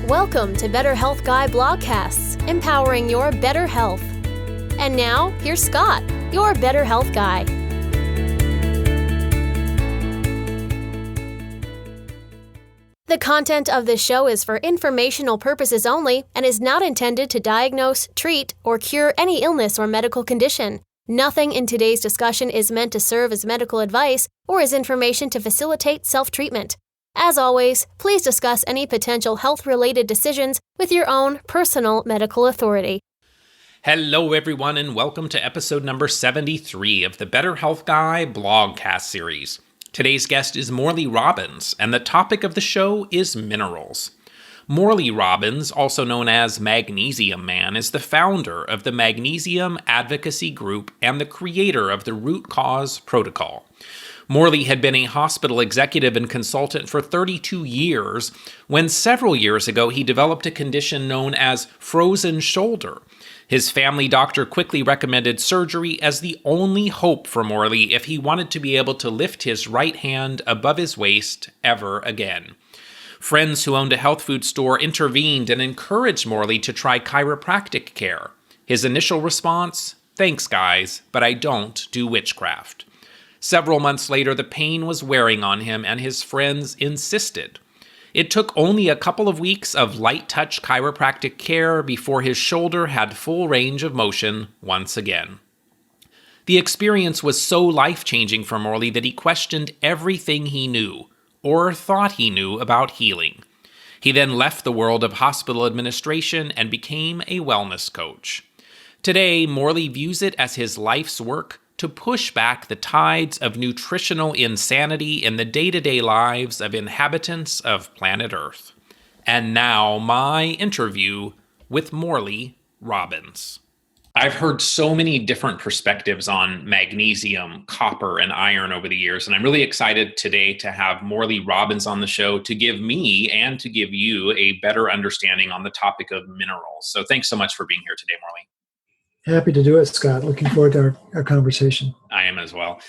Welcome to Better Health Guy Blogcasts, empowering your better health. And now, here's Scott, your Better Health Guy. The content of this show is for informational purposes only and is not intended to diagnose, treat, or cure any illness or medical condition. Nothing in today's discussion is meant to serve as medical advice or as information to facilitate self-treatment. As always, please discuss any potential health-related decisions with your own personal medical authority. Hello, everyone, and welcome to episode number 73 of the Better Health Guy blogcast series. Today's guest is Morley Robbins, and the topic of the show is minerals. Morley Robbins, also known as Magnesium Man, is the founder of the Magnesium Advocacy Group and the creator of the Root Cause Protocol. Morley had been a hospital executive and consultant for 32 years when several years ago he developed a condition known as frozen shoulder. His family doctor quickly recommended surgery as the only hope for Morley if he wanted to be able to lift his right hand above his waist ever again. Friends who owned a health food store intervened and encouraged Morley to try chiropractic care. His initial response, "Thanks, guys, but I don't do witchcraft." Several months later, the pain was wearing on him, and his friends insisted. It took only a couple of weeks of light-touch chiropractic care before his shoulder had full range of motion once again. The experience was so life-changing for Morley that he questioned everything he knew, or thought he knew, about healing. He then left the world of hospital administration and became a wellness coach. Today, Morley views it as his life's work to push back the tides of nutritional insanity in the day-to-day lives of inhabitants of planet Earth. And now, my interview with Morley Robbins. I've heard so many different perspectives on magnesium, copper, and iron over the years, and I'm really excited today to have Morley Robbins on the show to give me and to give you a better understanding on the topic of minerals. So thanks so much for being here today, Morley. Happy to do it, Scott. Looking forward to our conversation. I am as well.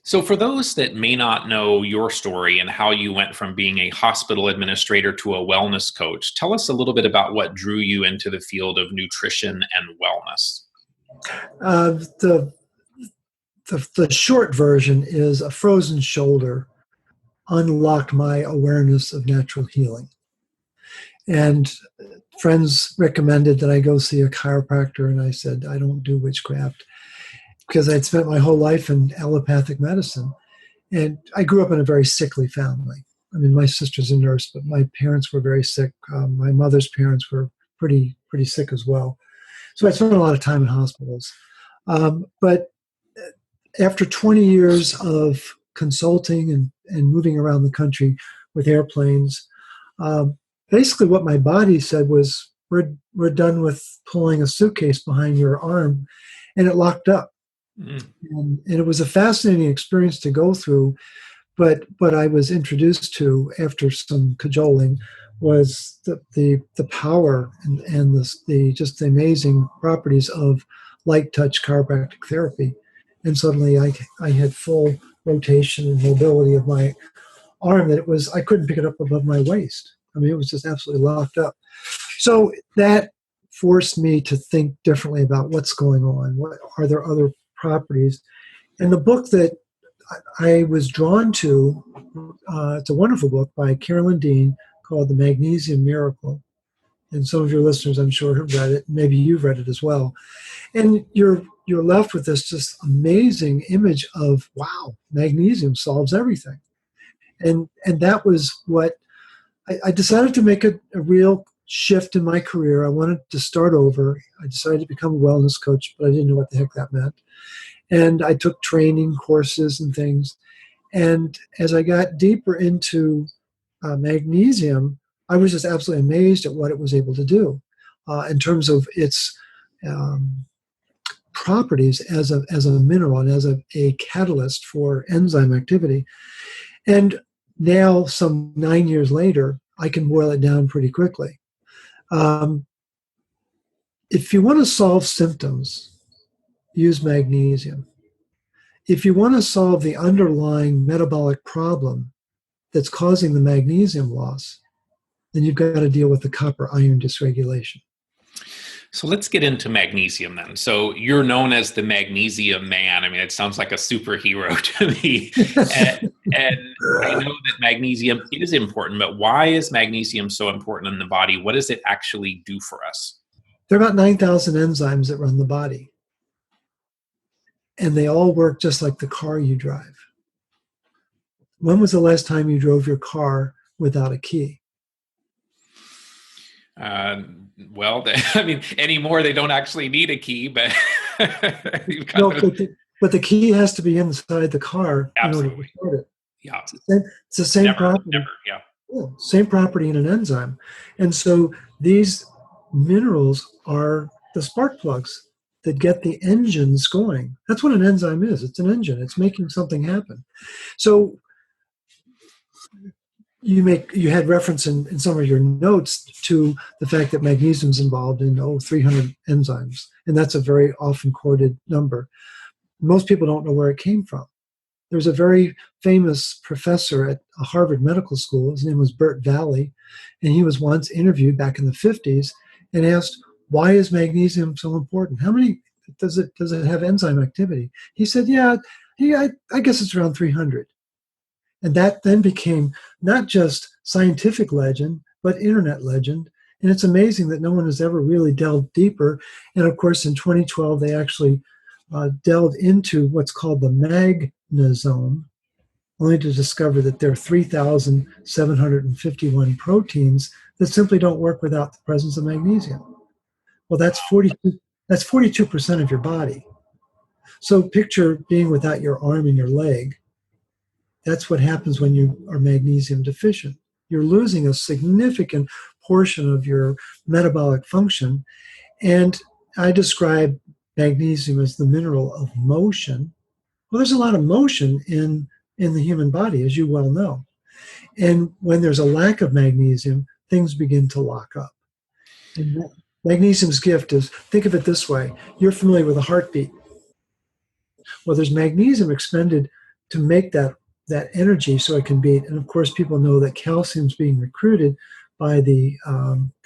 So for those that may not know your story and how you went from being a hospital administrator to a wellness coach, tell us a little bit about what drew you into the field of nutrition and wellness. The short version is a frozen shoulder unlocked my awareness of natural healing. And friends recommended that I go see a chiropractor, and I said, I don't do witchcraft, because I'd spent my whole life in allopathic medicine. And I grew up in a very sickly family. I mean, my sister's a nurse, but my parents were very sick. My mother's parents were pretty sick as well. So I spent a lot of time in hospitals. But after 20 years of consulting and moving around the country with airplanes, basically what my body said was, we're done with pulling a suitcase behind your arm, and it locked up. And it was a fascinating experience to go through, but what I was introduced to after some cajoling was the power and the just the amazing properties of light touch chiropractic therapy. And suddenly I had full rotation and mobility of my arm that I couldn't pick it up above my waist. I mean, it was just absolutely locked up. So that forced me to think differently about what's going on. What are there other properties? And the book that I was drawn to, it's a wonderful book by Carolyn Dean called The Magnesium Miracle. And some of your listeners, I'm sure, have read it. Maybe you've read it as well. And you're left with this just amazing image of, wow, magnesium solves everything. And that was what I decided to make a real shift in my career. I wanted to start over. I decided to become a wellness coach, but I didn't know what the heck that meant. And I took training courses and things. And as I got deeper into magnesium, I was just absolutely amazed at what it was able to do in terms of its properties as a mineral and as a catalyst for enzyme activity. And now, some 9 years later, I can boil it down pretty quickly. If you want to solve symptoms, use magnesium. If you want to solve the underlying metabolic problem that's causing the magnesium loss, then you've got to deal with the copper-iron dysregulation. So let's get into magnesium then. So you're known as the Magnesium Man. I mean, it sounds like a superhero to me. And I know that magnesium is important, but why is magnesium so important in the body? What does it actually do for us? There are about 9,000 enzymes that run the body. And they all work just like the car you drive. When was the last time you drove your car without a key? Well, I mean, anymore they don't actually need a key, but but the key has to be inside the car in order to start it. Yeah, it's the same property. Yeah, same property in an enzyme, and so these minerals are the spark plugs that get the engines going. That's what an enzyme is. It's an engine. It's making something happen. So you had reference in some of your notes to the fact that magnesium is involved in 300 enzymes, and that's a very often quoted number. Most people don't know where it came from. There's a very famous professor at a Harvard Medical School. His name was Bert Valley, and he was once interviewed back in the 50s and asked, "Why is magnesium so important? How many does it have enzyme activity?" He said, I guess it's around 300. And that then became not just scientific legend, but internet legend. And it's amazing that no one has ever really delved deeper. And of course, in 2012, they actually delved into what's called the magnesome, only to discover that there are 3,751 proteins that simply don't work without the presence of magnesium. Well, that's 42% of your body. So picture being without your arm and your leg. That's what happens when you are magnesium deficient. You're losing a significant portion of your metabolic function. And I describe magnesium as the mineral of motion. Well, there's a lot of motion in the human body, as you well know. And when there's a lack of magnesium, things begin to lock up. And magnesium's gift is, think of it this way. You're familiar with a heartbeat. Well, there's magnesium expended to make that energy so it can beat. And of course, people know that calcium's being recruited by the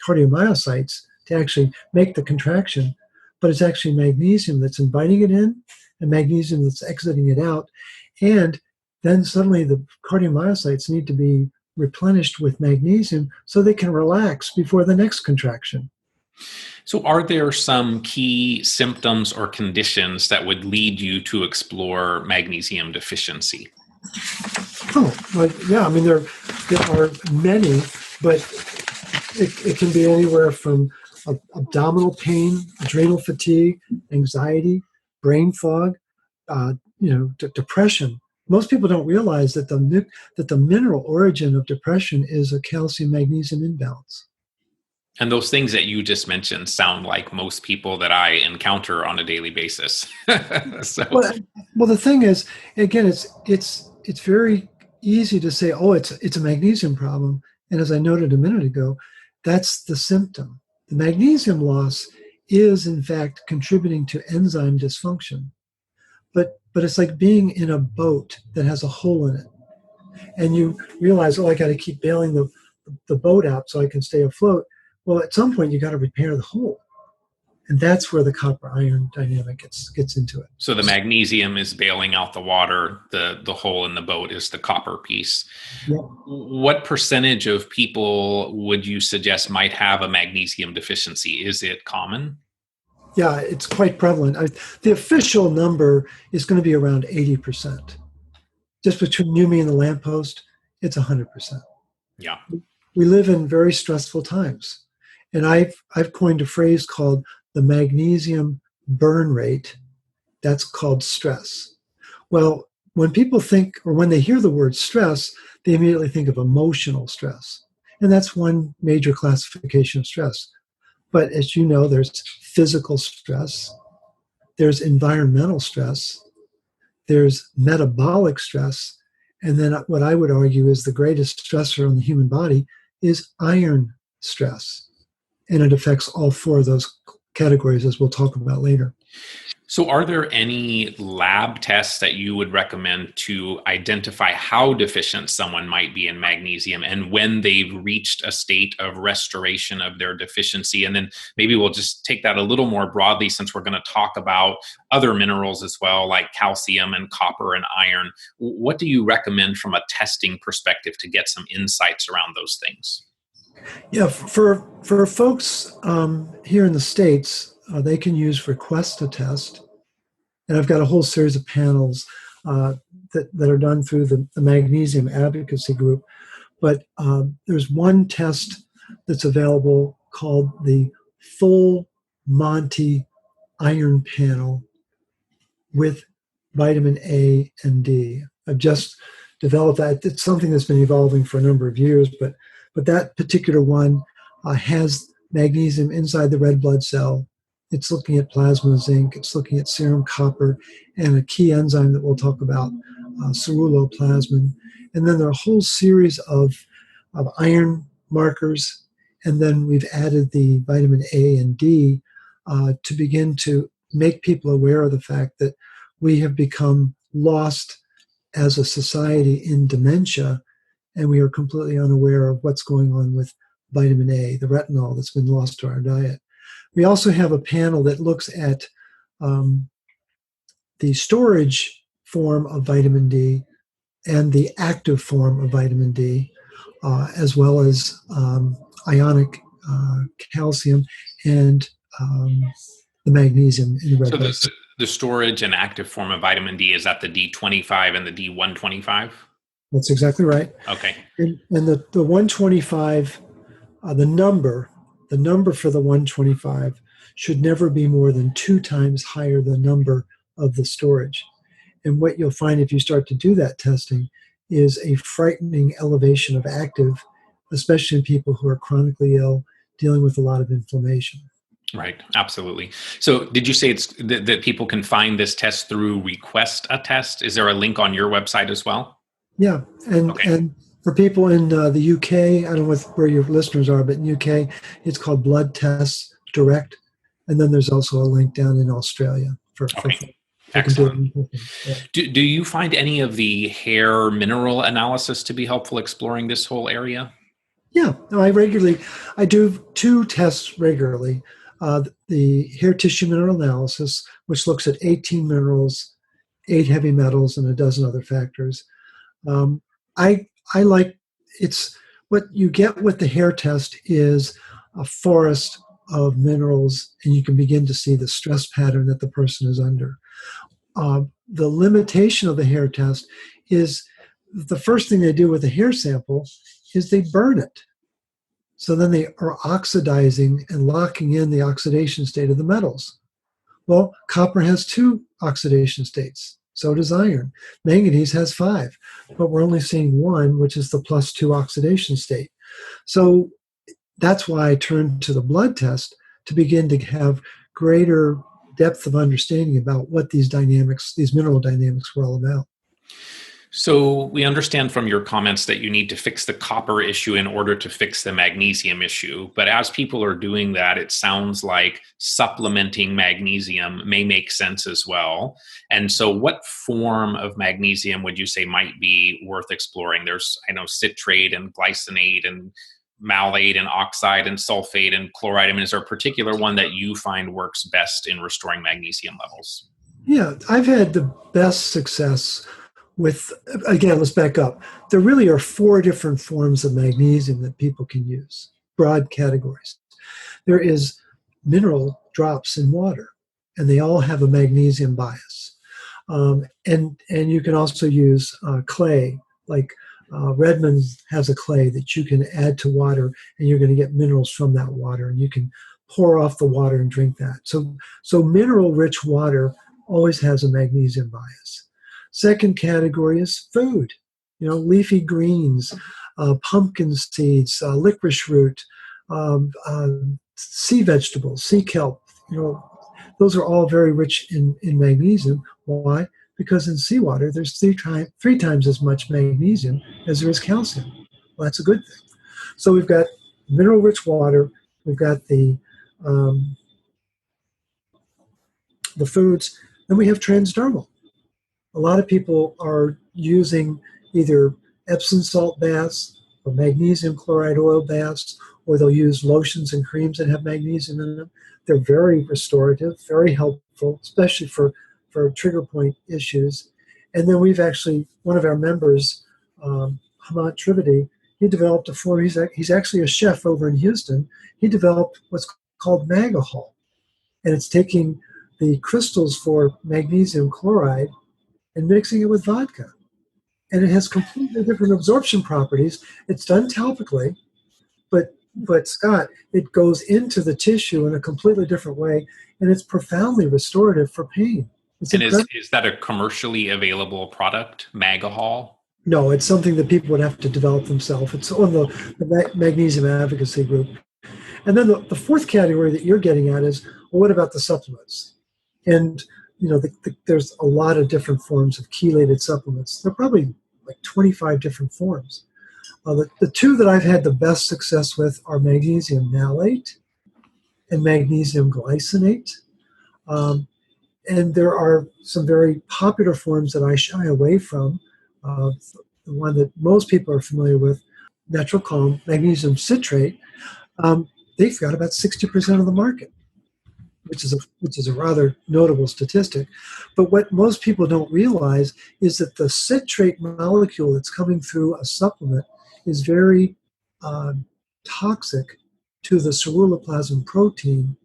cardiomyocytes to actually make the contraction, but it's actually magnesium that's inviting it in and magnesium that's exiting it out. And then suddenly the cardiomyocytes need to be replenished with magnesium so they can relax before the next contraction. So are there some key symptoms or conditions that would lead you to explore magnesium deficiency? Oh, well, yeah. I mean, there are many, but it can be anywhere from abdominal pain, adrenal fatigue, anxiety, brain fog, depression. Most people don't realize that the mineral origin of depression is a calcium-magnesium imbalance. And those things that you just mentioned sound like most people that I encounter on a daily basis. Well, the thing is, again, it's very easy to say, oh, it's a magnesium problem. And as I noted a minute ago, that's the symptom. The magnesium loss is, in fact, contributing to enzyme dysfunction. But it's like being in a boat that has a hole in it. And you realize, I got to keep bailing the boat out so I can stay afloat. Well, at some point, you got to repair the hole. And that's where the copper-iron dynamic gets into it. So the magnesium is bailing out the water. The hole in the boat is the copper piece. Yeah. What percentage of people would you suggest might have a magnesium deficiency? Is it common? Yeah, it's quite prevalent. The official number is going to be around 80%. Just between you, me, and the lamppost, it's 100%. Yeah. We live in very stressful times. And I've coined a phrase called the magnesium burn rate. That's called stress. Well, when people think, or when they hear the word stress, they immediately think of emotional stress. And that's one major classification of stress. But as you know, there's physical stress, there's environmental stress, there's metabolic stress, and then what I would argue is the greatest stressor on the human body is iron stress. And it affects all four of those categories, as we'll talk about later. So are there any lab tests that you would recommend to identify how deficient someone might be in magnesium and when they've reached a state of restoration of their deficiency? And then maybe we'll just take that a little more broadly, since we're going to talk about other minerals as well, like calcium and copper and iron. What do you recommend from a testing perspective to get some insights around those things? Yeah, for folks here in the States, they can use Request a Test. And I've got a whole series of panels that are done through the Magnesium Advocacy Group. But there's one test that's available called the Full Monty Iron Panel with vitamin A and D. I've just developed that. It's something that's been evolving for a number of years, but that particular one has magnesium inside the red blood cell. It's looking at plasma zinc. It's looking at serum copper and a key enzyme that we'll talk about, ceruloplasmin. And then there are a whole series of iron markers. And then we've added the vitamin A and D to begin to make people aware of the fact that we have become lost as a society in dementia, and we are completely unaware of what's going on with vitamin A, the retinol that's been lost to our diet. We also have a panel that looks at the storage form of vitamin D and the active form of vitamin D, as well as ionic calcium and the magnesium in the red blood cell. The storage and active form of vitamin D, is that the D25 and the D125? That's exactly right. Okay. And the 125, the number for the 125 should never be more than 2 times higher than the number of the storage. And what you'll find if you start to do that testing is a frightening elevation of active, especially in people who are chronically ill, dealing with a lot of inflammation. Right, absolutely. So did you say it's that people can find this test through Request a Test? Is there a link on your website as well? Yeah, and for people in the UK, I don't know where your listeners are, but in UK, it's called Blood Tests Direct. And then there's also a link down in Australia for excellent. Do you find any of the hair mineral analysis to be helpful exploring this whole area? Yeah, no, I do 2 tests regularly. The hair tissue mineral analysis, which looks at 18 minerals, 8 heavy metals, and a dozen other factors. I like, it's what you get with the hair test is a forest of minerals, and you can begin to see the stress pattern that the person is under. The limitation of the hair test is the first thing they do with a hair sample is they burn it. So then they are oxidizing and locking in the oxidation state of the metals. Well, copper has 2 oxidation states. So does iron. Manganese has 5, but we're only seeing 1, which is the +2 oxidation state. So that's why I turned to the blood test to begin to have greater depth of understanding about what these mineral dynamics were all about. So we understand from your comments that you need to fix the copper issue in order to fix the magnesium issue. But as people are doing that, it sounds like supplementing magnesium may make sense as well. And so what form of magnesium would you say might be worth exploring? There's, I know, citrate and glycinate and malate and oxide and sulfate and chloride. I mean, is there a particular one that you find works best in restoring magnesium levels? Yeah, I've had the best success with, again, let's back up. There really are 4 different forms of magnesium that people can use, broad categories. There is mineral drops in water, and they all have a magnesium bias. And you can also use clay, like Redmond has a clay that you can add to water, and you're going to get minerals from that water, and you can pour off the water and drink that. So mineral-rich water always has a magnesium bias. Second category is food, leafy greens, pumpkin seeds, licorice root, sea vegetables, sea kelp. Those are all very rich in magnesium. Why? Because in seawater, there's 3 times as much magnesium as there is calcium. Well, that's a good thing. So we've got mineral-rich water. We've got the the foods. Then we have transdermal. A lot of people are using either Epsom salt baths or magnesium chloride oil baths, or they'll use lotions and creams that have magnesium in them. They're very restorative, very helpful, especially for trigger point issues. And then we've actually, one of our members, Hamad Trivedi, he developed a form. He's actually a chef over in Houston. He developed what's called Magahol, and it's taking the crystals for magnesium chloride and mixing it with vodka. And it has completely different absorption properties. It's done topically, but Scott, it goes into the tissue in a completely different way, and it's profoundly restorative for pain. And is that a commercially available product, Magahol? No, it's something that people would have to develop themselves. It's on the Magnesium Advocacy Group. And then the fourth category that you're getting at is, well, what about the supplements? And there's a lot of different forms of chelated supplements. There are probably like 25 different forms. The two that I've had the best success with are magnesium malate and magnesium glycinate. And there are some very popular forms that I shy away from. The one that most people are familiar with, Natural Calm, magnesium citrate, they've got about 60% of the market, which is a rather notable statistic. But what most people don't realize is that the citrate molecule that's coming through a supplement is very toxic to the ceruloplasmin protein.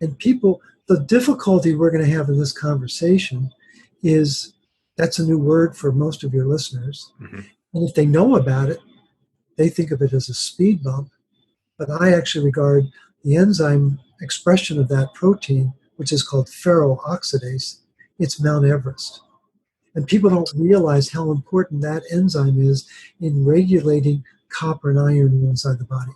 And the difficulty we're going to have in this conversation is, that's a new word for most of your listeners. Mm-hmm. And if they know about it, they think of it as a speed bump. But I actually regard the enzyme expression of that protein, which is called ferroxidase, it's Mount Everest. And people don't realize how important that enzyme is in regulating copper and iron inside the body.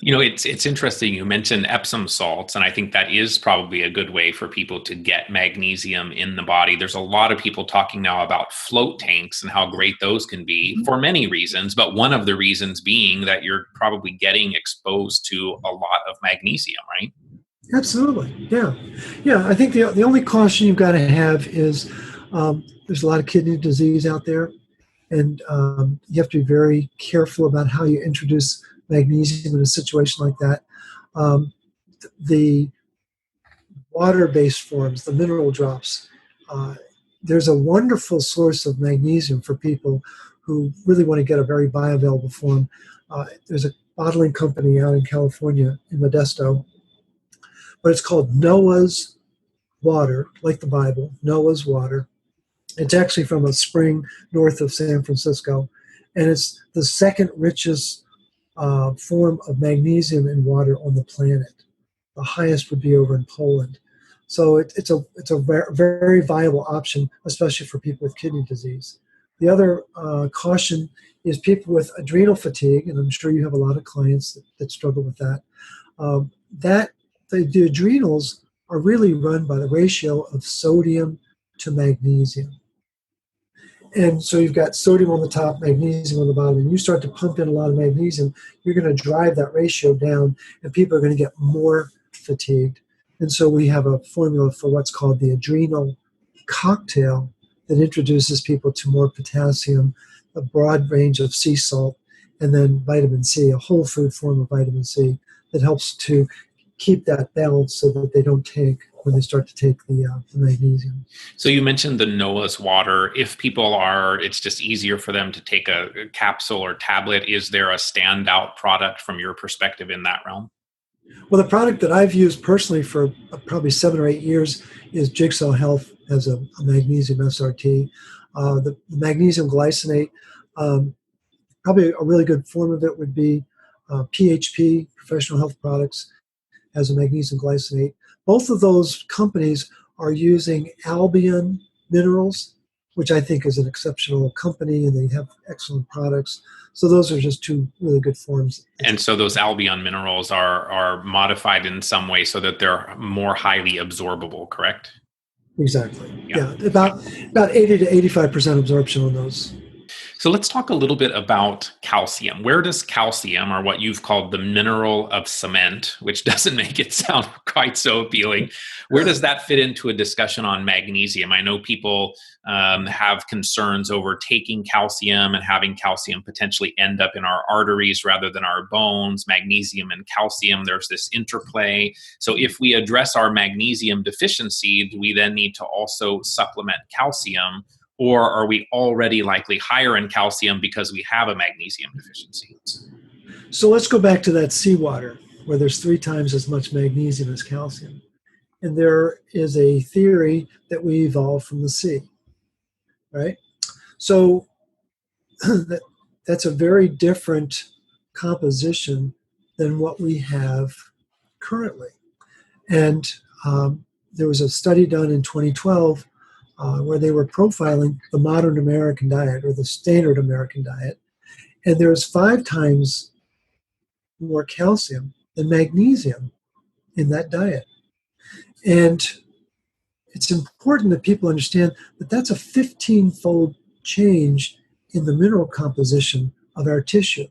It's interesting. You mentioned Epsom salts, and I think that is probably a good way for people to get magnesium in the body. There's a lot of people talking now about float tanks and how great those can be for many reasons, but one of the reasons being that you're probably getting exposed to a lot of magnesium, right? Absolutely. Yeah. I think the only caution you've got to have is there's a lot of kidney disease out there, and you have to be very careful about how you introduce magnesium in a situation like that. The water-based forms, the mineral drops, there's a wonderful source of magnesium for people who really want to get a very bioavailable form. There's a bottling company out in California, in Modesto, but it's called Noah's Water, like the Bible, Noah's Water. It's actually from a spring north of San Francisco, and it's the second richest form of magnesium in water on the planet. The highest would be over in Poland. So it's a very viable option, especially for people with kidney disease. The other caution is people with adrenal fatigue, and I'm sure you have a lot of clients that struggle with that. The adrenals are really run by the ratio of sodium to magnesium. And so you've got sodium on the top, magnesium on the bottom, and you start to pump in a lot of magnesium, you're going to drive that ratio down, and people are going to get more fatigued. And so we have a formula for what's called the Adrenal Cocktail that introduces people to more potassium, a broad range of sea salt, and then vitamin C, a whole food form of vitamin C that helps to keep that balance so that they don't take when they start to take the magnesium. So you mentioned the Noah's Water. If people it's just easier for them to take a capsule or tablet, is there a standout product from your perspective in that realm? Well, the product that I've used personally for probably 7 or 8 years is Jigsaw Health as a magnesium SRT. The magnesium glycinate, probably a really good form of it would be PHP, Professional Health Products, as a magnesium glycinate. Both of those companies are using Albion Minerals, which I think is an exceptional company, and they have excellent products. So those are just two really good forms. And so those Albion Minerals are modified in some way so that they're more highly absorbable, correct? Exactly. Yeah, about 80 to 85% absorption on those. So let's talk a little bit about calcium. Where does calcium, or what you've called the mineral of cement, which doesn't make it sound quite so appealing, where does that fit into a discussion on magnesium? I know people have concerns over taking calcium and having calcium potentially end up in our arteries rather than our bones. Magnesium and calcium, there's this interplay. So if we address our magnesium deficiency, do we then need to also supplement calcium? Or are we already likely higher in calcium because we have a magnesium deficiency? So let's go back to that seawater where there's 3 times as much magnesium as calcium. And there is a theory that we evolved from the sea, right? So that's a very different composition than what we have currently. And there was a study done in 2012 where they were profiling the modern American diet, or the standard American diet, and there's 5 times more calcium than magnesium in that diet. And it's important that people understand that that's a 15-fold change in the mineral composition of our tissue.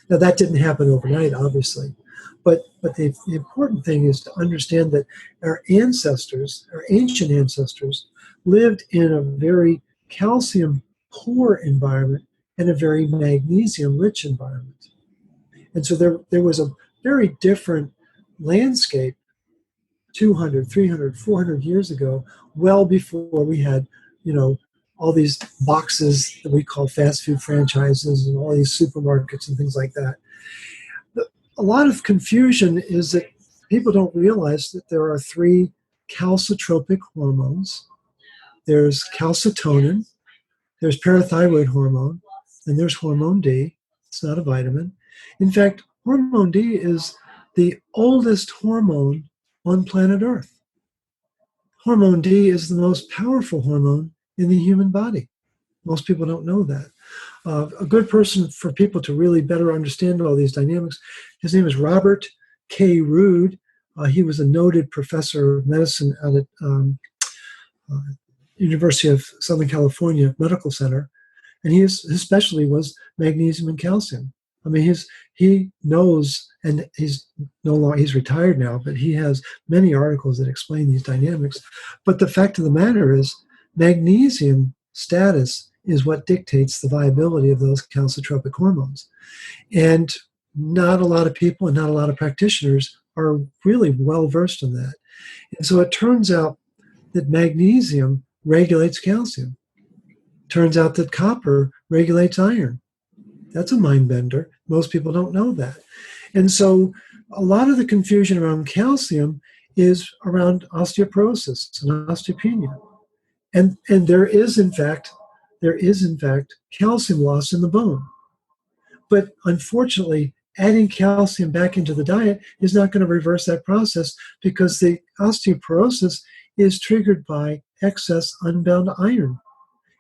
Now, that didn't happen overnight, obviously, but the important thing is to understand that our ancestors, our ancient ancestors, lived in a very calcium-poor environment and a very magnesium-rich environment. And so there was a very different landscape 200, 300, 400 years ago, well before we had, all these boxes that we call fast food franchises and all these supermarkets and things like that. A lot of confusion is that people don't realize that there are 3 calcitropic hormones. There's calcitonin, there's parathyroid hormone, and there's hormone D. It's not a vitamin. In fact, hormone D is the oldest hormone on planet Earth. Hormone D is the most powerful hormone in the human body. Most people don't know that. A good person for people to really better understand all these dynamics, his name is Robert K. Roode. He was a noted professor of medicine out at University of Southern California Medical Center, and his specialty was magnesium and calcium. I mean, he knows, and he's retired now, but he has many articles that explain these dynamics. But the fact of the matter is, magnesium status is what dictates the viability of those calcitropic hormones. And not a lot of people and not a lot of practitioners are really well versed in that. And so it turns out that magnesium regulates calcium. Turns out that copper regulates iron. That's a mind bender. Most people don't know that. And so a lot of the confusion around calcium is around osteoporosis and osteopenia. And there is in fact calcium loss in the bone. But unfortunately, adding calcium back into the diet is not going to reverse that process, because the osteoporosis is triggered by excess unbound iron.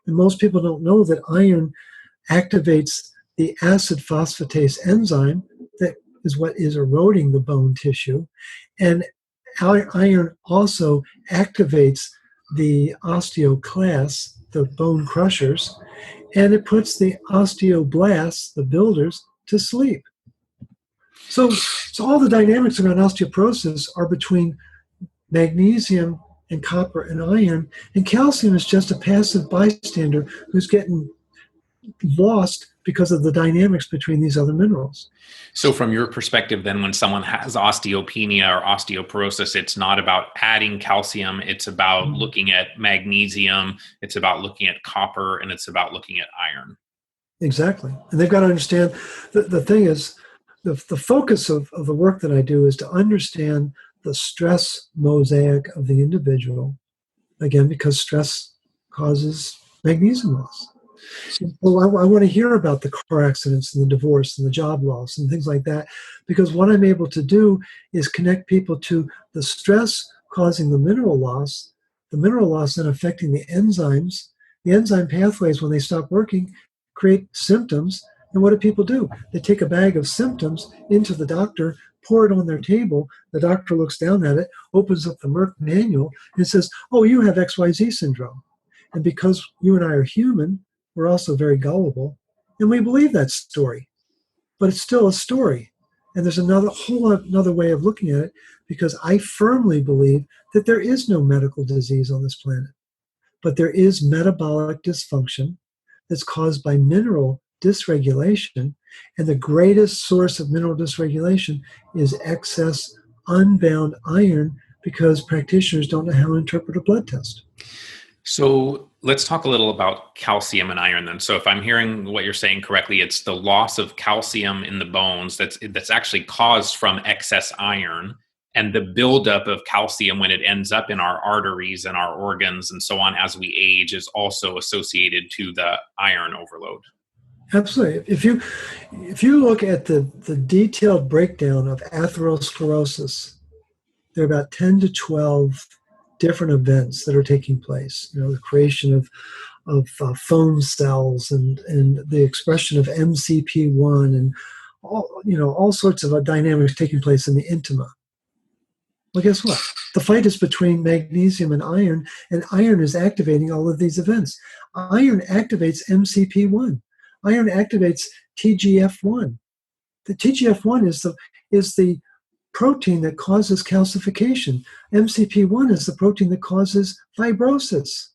And most people don't know that iron activates the acid phosphatase enzyme that is what is eroding the bone tissue. And iron also activates the osteoclasts, the bone crushers, and it puts the osteoblasts, the builders, to sleep. So all the dynamics around osteoporosis are between magnesium and copper and iron, and calcium is just a passive bystander who's getting lost because of the dynamics between these other minerals. So from your perspective, then, when someone has osteopenia or osteoporosis, it's not about adding calcium, it's about looking at magnesium, it's about looking at copper, and it's about looking at iron. Exactly. And they've got to understand that the thing is, the focus of the work that I do is to understand the stress mosaic of the individual, again, because stress causes magnesium loss. So I want to hear about the car accidents and the divorce and the job loss and things like that, because what I'm able to do is connect people to the stress causing the mineral loss then affecting the enzymes. The enzyme pathways, when they stop working, create symptoms. And what do people do? They take a bag of symptoms into the doctor, pour it on their table. The doctor looks down at it, opens up the Merck manual, and says, oh, you have XYZ syndrome. And because you and I are human, we're also very gullible, and we believe that story. But it's still a story. And there's another way of looking at it, because I firmly believe that there is no medical disease on this planet. But there is metabolic dysfunction that's caused by mineral dysregulation. And the greatest source of mineral dysregulation is excess unbound iron, because practitioners don't know how to interpret a blood test. So let's talk a little about calcium and iron then. So if I'm hearing what you're saying correctly, it's the loss of calcium in the bones that's actually caused from excess iron, and the buildup of calcium when it ends up in our arteries and our organs and so on as we age is also associated to the iron overload. Absolutely. If you look at the detailed breakdown of atherosclerosis, there are about 10 to 12 different events that are taking place. The creation of foam cells and the expression of MCP1 and all sorts of dynamics taking place in the intima. Well, guess what? The fight is between magnesium and iron is activating all of these events. Iron activates MCP1. Iron activates TGF1. The TGF1 is the protein that causes calcification. MCP1 is the protein that causes fibrosis.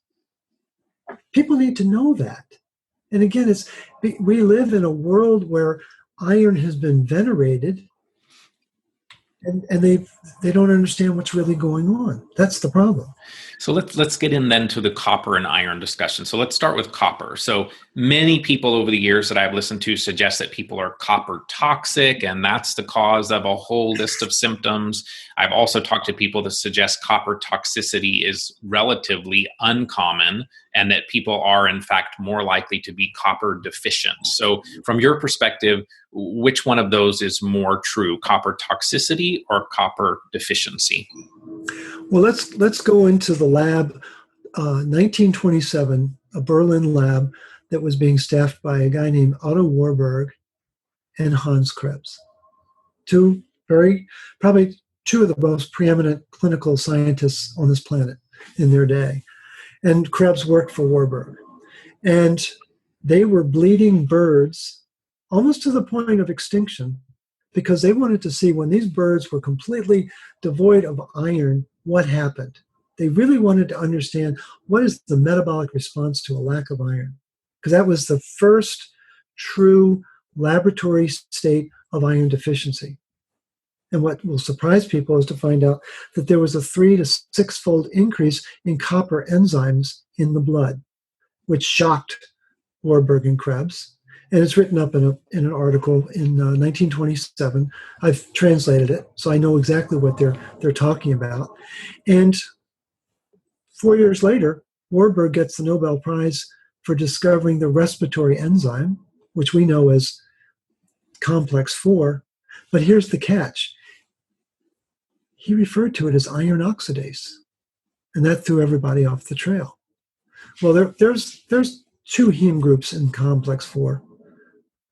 People need to know that. And again, we live in a world where iron has been venerated, and they don't understand what's really going on. That's the problem. So let's get in then to the copper and iron discussion. So let's start with copper. So many people over the years that I've listened to suggest that people are copper toxic, and that's the cause of a whole list of symptoms. I've also talked to people that suggest copper toxicity is relatively uncommon, and that people are in fact more likely to be copper deficient. So from your perspective, which one of those is more true, copper toxicity or copper deficiency? Well, let's go into the lab, 1927, a Berlin lab that was being staffed by a guy named Otto Warburg and Hans Krebs, probably two of the most preeminent clinical scientists on this planet in their day. And Krebs worked for Warburg. And they were bleeding birds almost to the point of extinction, because they wanted to see, when these birds were completely devoid of iron, what happened. They really wanted to understand, what is the metabolic response to a lack of iron? Because that was the first true laboratory state of iron deficiency. And what will surprise people is to find out that there was a 3 to 6-fold increase in copper enzymes in the blood, which shocked Warburg and Krebs. And it's written up in an article in 1927. I've translated it, so I know exactly what they're talking about. And 4 years later, Warburg gets the Nobel Prize for discovering the respiratory enzyme, which we know as complex 4. But here's the catch. He referred to it as iron oxidase, and that threw everybody off the trail. Well, there's 2 heme groups in complex 4.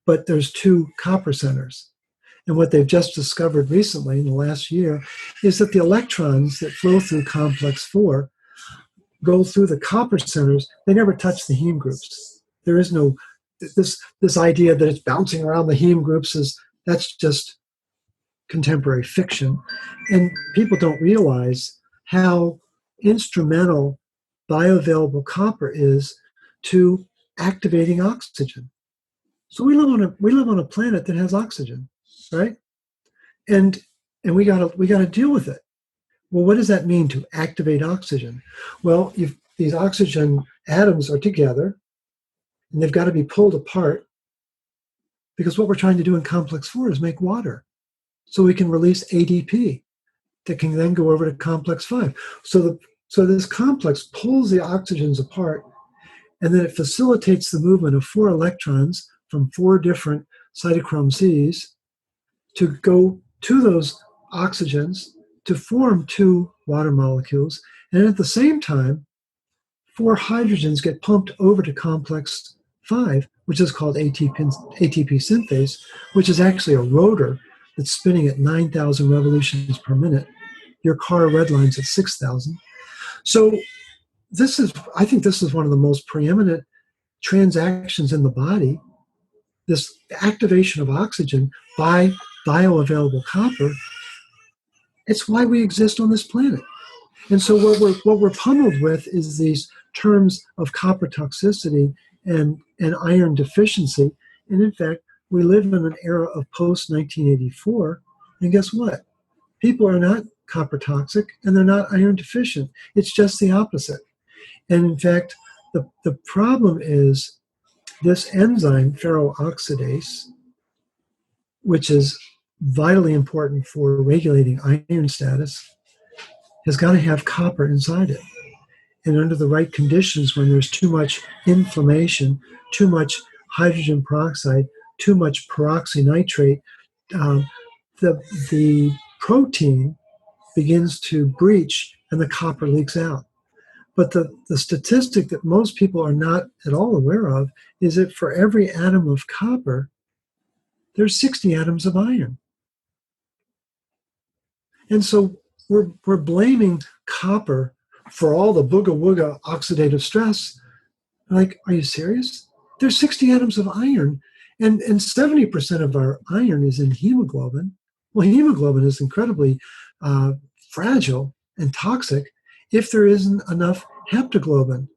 But there's 2 copper centers. And what they've just discovered recently in the last year is that the electrons that flow through complex 4 go through the copper centers. They never touch the heme groups. There is no, this idea that it's bouncing around the heme groups that's just contemporary fiction. And people don't realize how instrumental bioavailable copper is to activating oxygen. So we live on a planet that has oxygen, right? And we gotta deal with it. Well, what does that mean, to activate oxygen? Well, if these oxygen atoms are together, and they've got to be pulled apart, because what we're trying to do in complex 4 is make water, so we can release ADP that can then go over to complex 5. So this complex pulls the oxygens apart, and then it facilitates the movement of 4 electrons from 4 different cytochrome Cs to go to those oxygens to form 2 water molecules. And at the same time, 4 hydrogens get pumped over to complex 5, which is called ATP synthase, which is actually a rotor that's spinning at 9,000 revolutions per minute. Your car redlines at 6,000. So I think this is one of the most preeminent transactions in the body, this activation of oxygen by bioavailable copper, it's why we exist on this planet. And so what we're pummeled with is these terms of copper toxicity and iron deficiency. And in fact, we live in an era of post-1984, and guess what? People are not copper toxic and they're not iron deficient. It's just the opposite. And in fact, the problem is this enzyme, ferroxidase, which is vitally important for regulating iron status, has got to have copper inside it. And under the right conditions, when there's too much inflammation, too much hydrogen peroxide, too much peroxynitrate, the protein begins to breach and the copper leaks out. But the statistic that most people are not at all aware of is that for every atom of copper, there's 60 atoms of iron. And so we're blaming copper for all the booga-wooga oxidative stress. Like, are you serious? There's 60 atoms of iron, and 70% of our iron is in hemoglobin. Well, hemoglobin is incredibly fragile and toxic if there isn't enough haptoglobin.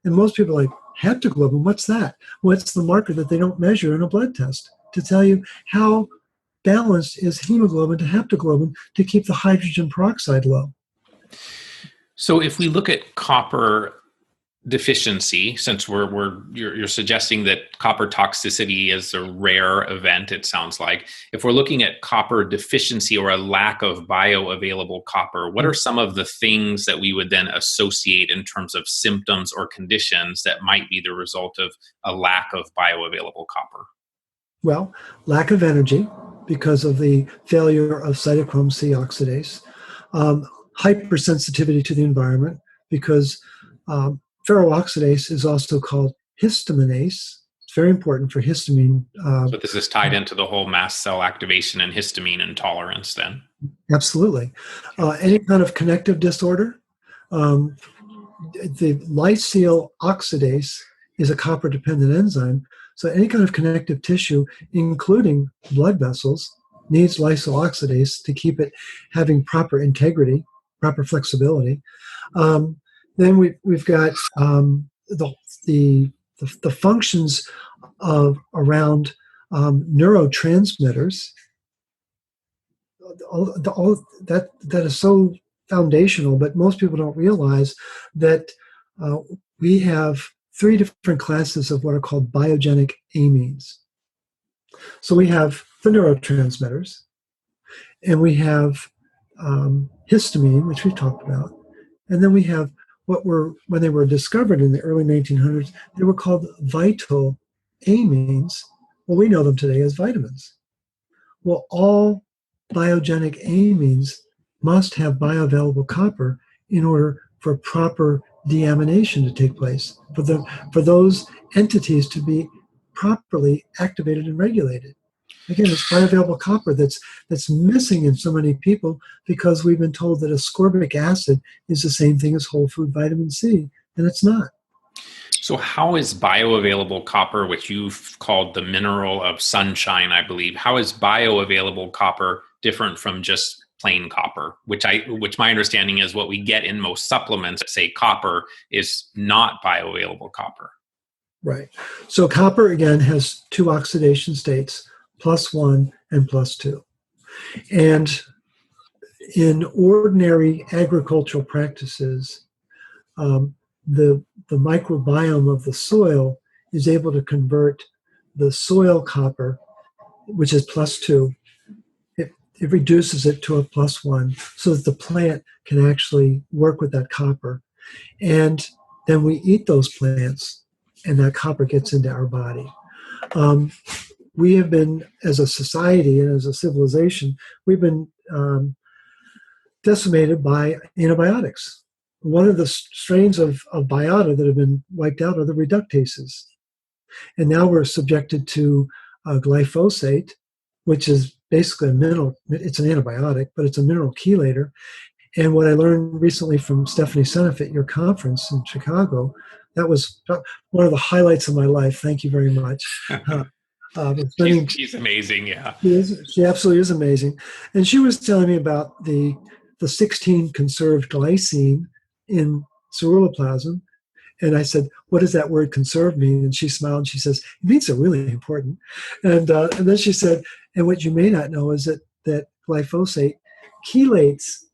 And most people are like, haptoglobin, what's that? Well, it's the marker that they don't measure in a blood test to tell you how balanced is hemoglobin to haptoglobin to keep the hydrogen peroxide low. So if we look at copper deficiency, since you're suggesting that copper toxicity is a rare event, it sounds like. If we're looking at copper deficiency or a lack of bioavailable copper, what are some of the things that we would then associate in terms of symptoms or conditions that might be the result of a lack of bioavailable copper? Well, lack of energy because of the failure of cytochrome C oxidase, hypersensitivity to the environment because ferroxidase is also called histaminase. It's very important for histamine. So this is tied into the whole mast cell activation and histamine intolerance then? Absolutely. Any kind of connective disorder. The lysyl oxidase is a copper-dependent enzyme. So any kind of connective tissue, including blood vessels, needs lysyl oxidase to keep it having proper integrity, proper flexibility. Then we've got the functions of around neurotransmitters. All that is so foundational, but most people don't realize that we have 3 different classes of what are called biogenic amines. So we have the neurotransmitters, and we have histamine, which we've talked about, and then we have when they were discovered in the early 1900s, they were called vital amines. Well, we know them today as vitamins. Well, all biogenic amines must have bioavailable copper in order for proper deamination to take place, for those entities to be properly activated and regulated. Again, it's bioavailable copper that's missing in so many people because we've been told that ascorbic acid is the same thing as whole food vitamin C, and it's not. So how is bioavailable copper, which you've called the mineral of sunshine, I believe, how is bioavailable copper different from just plain copper, which my understanding is what we get in most supplements that say copper is not bioavailable copper? Right. So copper, again, has 2 oxidation states, +1 and +2. And in ordinary agricultural practices, the microbiome of the soil is able to convert the soil copper, which is +2, it reduces it to a +1 so that the plant can actually work with that copper. And then we eat those plants, and that copper gets into our body. We have been, as a society and as a civilization, we've been decimated by antibiotics. One of the strains of biota that have been wiped out are the reductases. And now we're subjected to glyphosate, which is basically a mineral, it's an antibiotic, but it's a mineral chelator. And what I learned recently from Stephanie Seneff at your conference in Chicago, that was one of the highlights of my life. Thank you very much. She's amazing, yeah. She absolutely is amazing. And she was telling me about the 16 conserved glycine in ceruloplasmin. And I said, what does that word conserve mean? And she smiled and she says, it means they're really important. And then she said, and what you may not know is that glyphosate chelates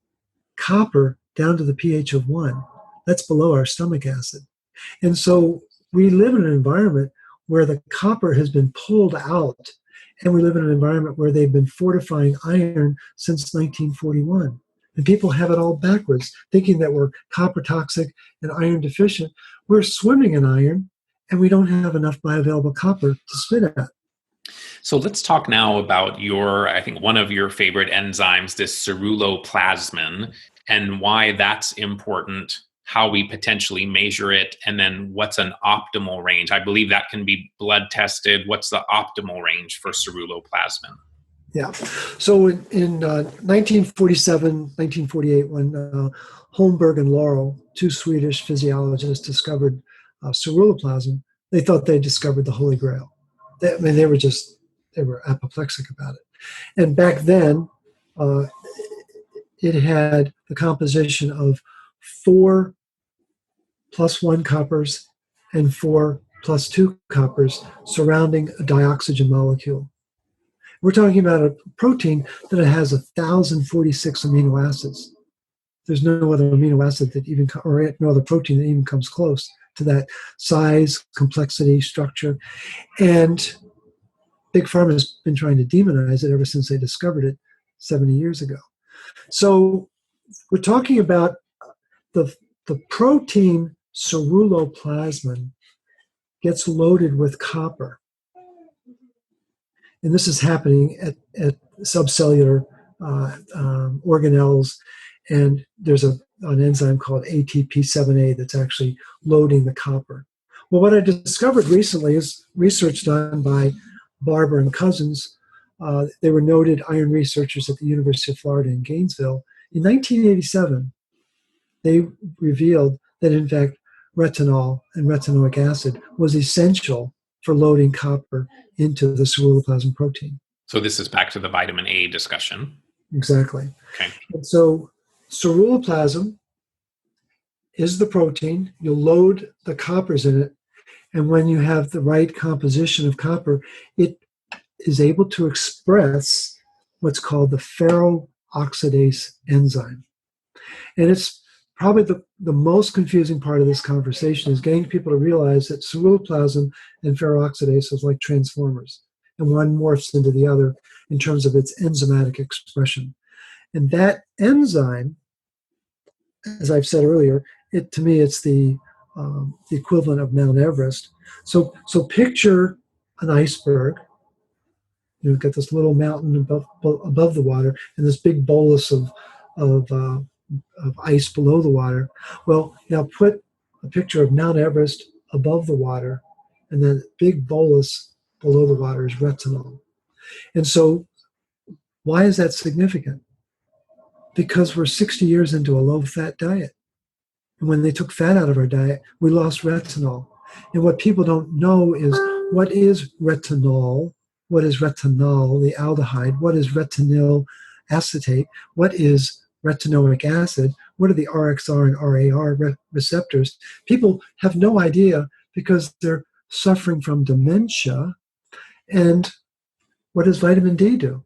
copper down to the pH of 1. That's below our stomach acid. And so we live in an environment where the copper has been pulled out, and we live in an environment where they've been fortifying iron since 1941. And people have it all backwards, thinking that we're copper toxic and iron deficient. We're swimming in iron, and we don't have enough bioavailable copper to spit at. So let's talk now about I think one of your favorite enzymes, this ceruloplasmin, and why that's important, how we potentially measure it, and then what's an optimal range. I believe that can be blood tested. What's the optimal range for ceruloplasmin? Yeah. So in 1947, 1948, when Holmberg and Laurel, two Swedish physiologists, discovered ceruloplasmin, they thought they discovered the Holy Grail. They were apoplectic about it. And back then, it had the composition of 4 + 1 coppers and 4 + 2 coppers surrounding a dioxygen molecule. We're talking about a protein that has 1,046 amino acids. There's no other amino acid or no other protein that even comes close to that size, complexity, structure. And Big Pharma has been trying to demonize it ever since they discovered it 70 years ago. So we're talking about the protein ceruloplasmin gets loaded with copper. And this is happening at subcellular organelles. And there's an enzyme called ATP7A that's actually loading the copper. Well, what I discovered recently is research done by Barber and Cousins. They were noted iron researchers at the University of Florida in Gainesville. In 1987, they revealed that, in fact, retinol and retinoic acid was essential for loading copper into the ceruloplasmin protein. So this is back to the vitamin A discussion. Exactly. Okay. And so ceruloplasmin is the protein. You load the coppers in it, and when you have the right composition of copper, it is able to express what's called the ferroxidase enzyme. And it's probably the most confusing part of this conversation is getting people to realize that ceruloplasmin and ferroxidase is like transformers, and one morphs into the other in terms of its enzymatic expression. And that enzyme, as I've said earlier, to me it's the equivalent of Mount Everest. So picture an iceberg. You've got this little mountain above the water, and this big bolus of ice below the water. Well, now put a picture of Mount Everest above the water, and then big bolus below the water is retinol. And so why is that significant? Because we're 60 years into a low-fat diet. And when they took fat out of our diet, we lost retinol. And what people don't know is, what is retinol? What is retinol, the aldehyde? What is retinyl acetate? What is retinoic acid? What are the RXR and RAR receptors? People have no idea because they're suffering from dementia. And what does vitamin D do?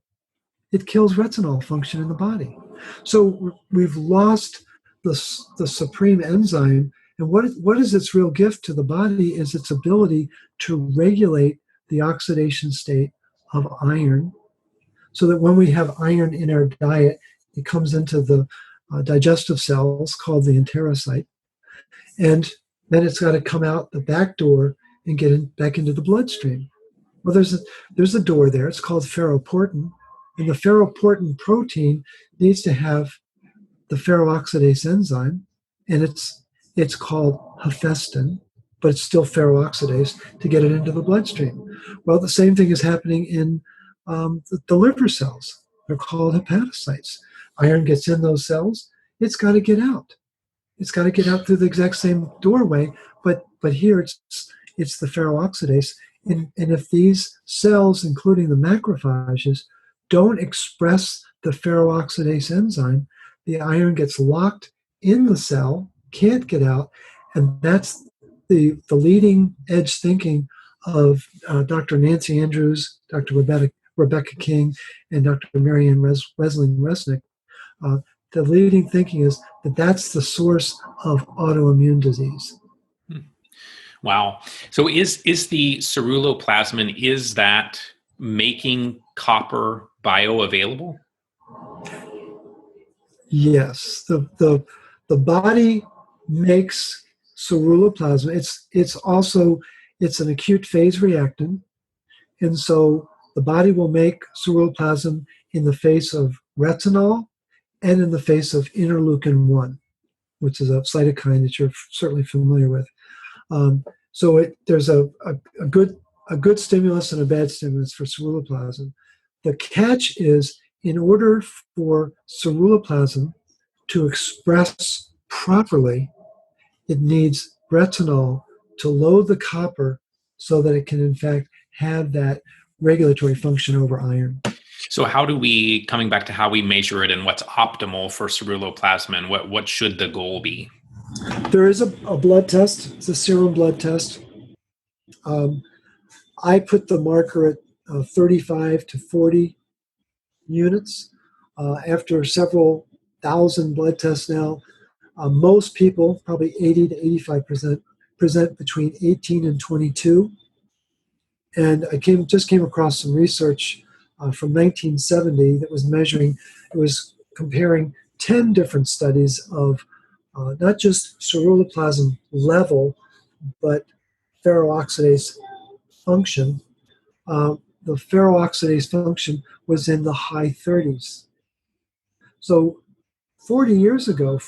It kills retinol function in the body. So we've lost the supreme enzyme. And what is its real gift to the body is its ability to regulate the oxidation state of iron, so that when we have iron in our diet, it comes into the digestive cells called the enterocyte, and then it's got to come out the back door and get back into the bloodstream. Well, there's a door there. It's called ferroportin, and the ferroportin protein needs to have the ferroxidase enzyme, and it's called hephaestin, but it's still ferroxidase to get it into the bloodstream. Well, the same thing is happening in the liver cells. They're called hepatocytes. Iron gets in those cells. it's got to get out. It's got to get out through the exact same doorway, but here it's the ferroxidase. And if these cells, including the macrophages, don't express the ferroxidase enzyme, the iron gets locked in the cell, can't get out, and that's the leading edge thinking of Dr. Nancy Andrews, Dr. Rebecca King, and Dr. Marianne Wesling-Resnick. The leading thinking is that that's the source of autoimmune disease. Wow. So is the ceruloplasmin, is that making copper bioavailable? Yes. The body makes ceruloplasmin. It's an acute phase reactant. And so the body will make ceruloplasmin in the face of retinol and in the face of interleukin-1, which is a cytokine that you're certainly familiar with. So there's a good stimulus and a bad stimulus for ceruloplasmin. The catch is, in order for ceruloplasmin to express properly, it needs retinol to load the copper so that it can, in fact, have that regulatory function over iron. So coming back to how we measure it and what's optimal for ceruloplasmin, what should the goal be? There is a blood test. It's a serum blood test. I put the marker at 35 to 40 units. After several thousand blood tests now, most people, probably 80 to 85%, present between 18 and 22. And I just came across some research from 1970 that was comparing 10 different studies of not just ceruloplasmin level, but ferroxidase function. The ferroxidase function was in the high 30s. So 48 years ago,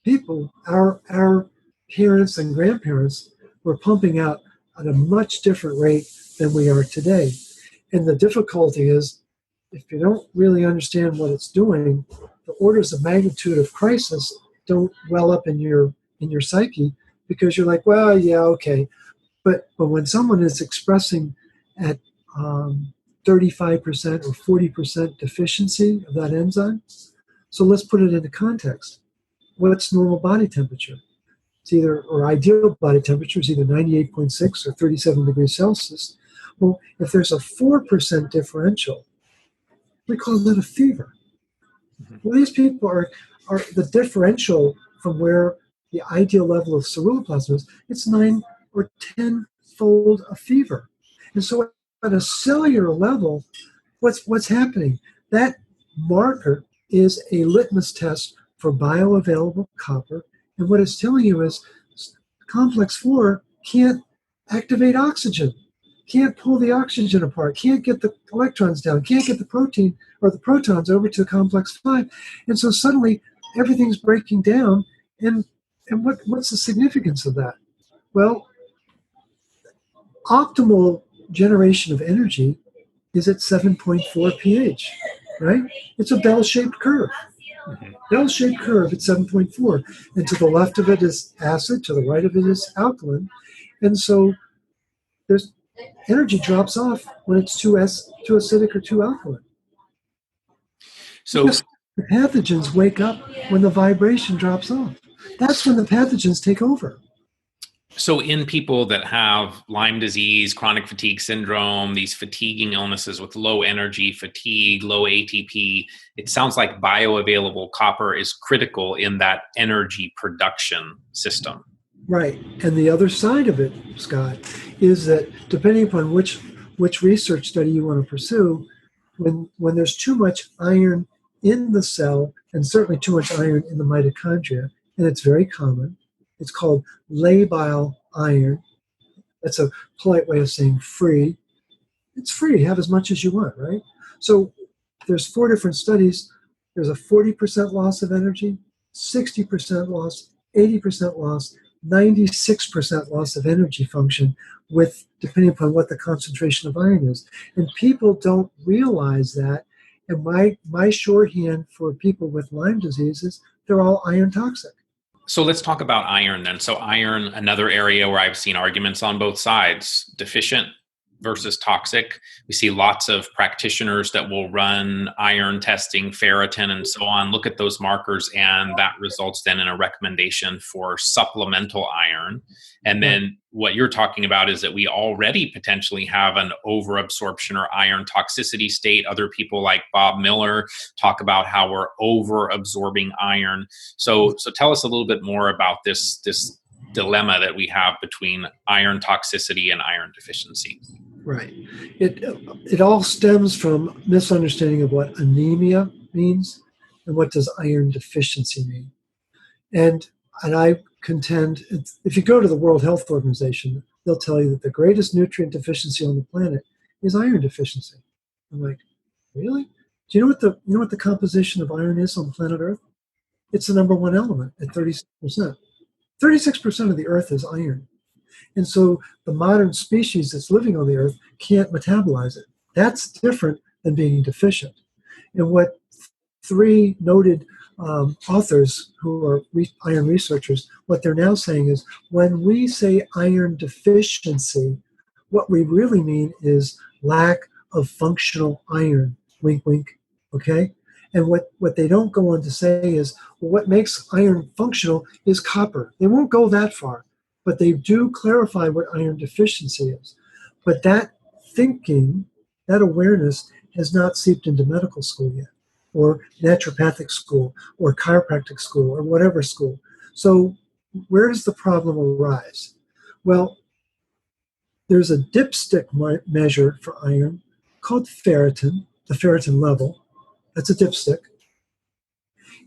people, our parents and grandparents, were pumping out at a much different rate than we are today. And the difficulty is, if you don't really understand what it's doing, the orders of magnitude of crisis don't well up in your psyche, because you're like, well, yeah, okay. But when someone is expressing at 35% or 40% deficiency of that enzyme, so let's put it into context. What's normal body temperature? Or ideal body temperature is either 98.6 or 37 degrees Celsius. Well, if there's a 4% differential, we call that a fever. Mm-hmm. Well, these people are the differential from where the ideal level of ceruloplasmin is, it's 9 or 10-fold a fever. And so at a cellular level, what's happening? That marker is a litmus test for bioavailable copper. And what it's telling you is complex 4 can't activate oxygen, can't pull the oxygen apart, can't get the electrons down, can't get the protein or the protons over to complex 5. And so suddenly everything's breaking down. And what's the significance of that? Well, optimal generation of energy is at 7.4 pH, right? It's a bell-shaped curve. Mm-hmm. Bell-shaped curve at 7.4. And to the left of it is acid, to the right of it is alkaline. And so there's energy drops off when it's too acidic or too alkaline. So because the pathogens wake up when the vibration drops off. That's when the pathogens take over. So in people that have Lyme disease, chronic fatigue syndrome, these fatiguing illnesses with low energy, fatigue, low ATP, it sounds like bioavailable copper is critical in that energy production system. Right. And the other side of it, Scott, is that depending upon which research study you want to pursue, when there's too much iron in the cell, and certainly too much iron in the mitochondria, and it's very common, it's called labile iron. That's a polite way of saying free. It's free. Have as much as you want, right? So there's 4 different studies. There's a 40% loss of energy, 60% loss, 80% loss, 96% loss of energy function, with depending upon what the concentration of iron is. And people don't realize that. And my shorthand for people with Lyme disease is they're all iron toxic. So let's talk about iron then. So iron, another area where I've seen arguments on both sides, deficient versus toxic. We see lots of practitioners that will run iron testing, ferritin, and so on, look at those markers, and that results then in a recommendation for supplemental iron. And then what you're talking about is that we already potentially have an overabsorption or iron toxicity state. Other people like Bob Miller talk about how we're overabsorbing iron. So tell us a little bit more about this dilemma that we have between iron toxicity and iron deficiency. Right. It all stems from misunderstanding of what anemia means and what does iron deficiency mean. And I contend, if you go to the World Health Organization, they'll tell you that the greatest nutrient deficiency on the planet is iron deficiency. I'm like, really? Do you know what the composition of iron is on planet Earth? It's the number one element at 36%. 36% of the Earth is iron. And so the modern species that's living on the Earth can't metabolize it. That's different than being deficient. And what three noted authors who are iron researchers, what they're now saying is when we say iron deficiency, what we really mean is lack of functional iron. Wink, wink. Okay? And what they don't go on to say is, well, what makes iron functional is copper. They won't go that far, but they do clarify what iron deficiency is. But that thinking, that awareness has not seeped into medical school yet, or naturopathic school, or chiropractic school, or whatever school. So where does the problem arise? Well, there's a dipstick measure for iron called ferritin, the ferritin level. That's a dipstick.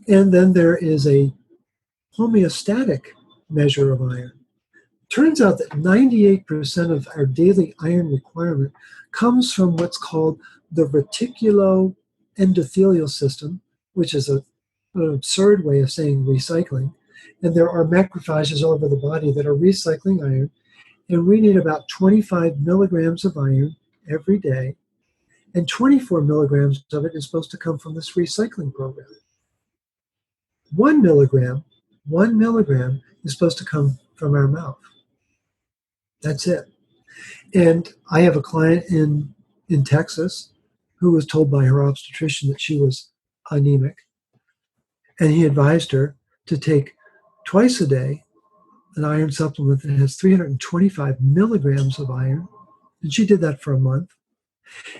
And then there is a homeostatic measure of iron. Turns out that 98% of our daily iron requirement comes from what's called the reticuloendothelial system, which is an absurd way of saying recycling. And there are macrophages all over the body that are recycling iron. And we need about 25 milligrams of iron every day. And 24 milligrams of it is supposed to come from this recycling program. 1 milligram is supposed to come from our mouth. That's it. And I have a client in Texas who was told by her obstetrician that she was anemic. And he advised her to take twice a day an iron supplement that has 325 milligrams of iron. And she did that for a month.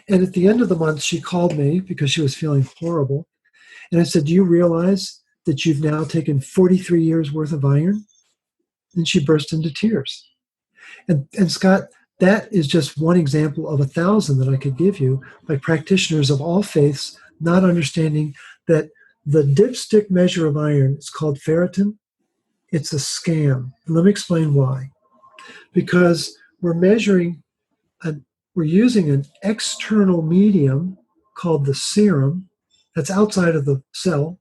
And at the end of the month, she called me because she was feeling horrible. And I said, do you realize that you've now taken 43 years worth of iron? And she burst into tears. And Scott, that is just one example of 1,000 that I could give you by practitioners of all faiths not understanding that the dipstick measure of iron is called ferritin. It's a scam. And let me explain why. Because we're using an external medium called the serum that's outside of the cell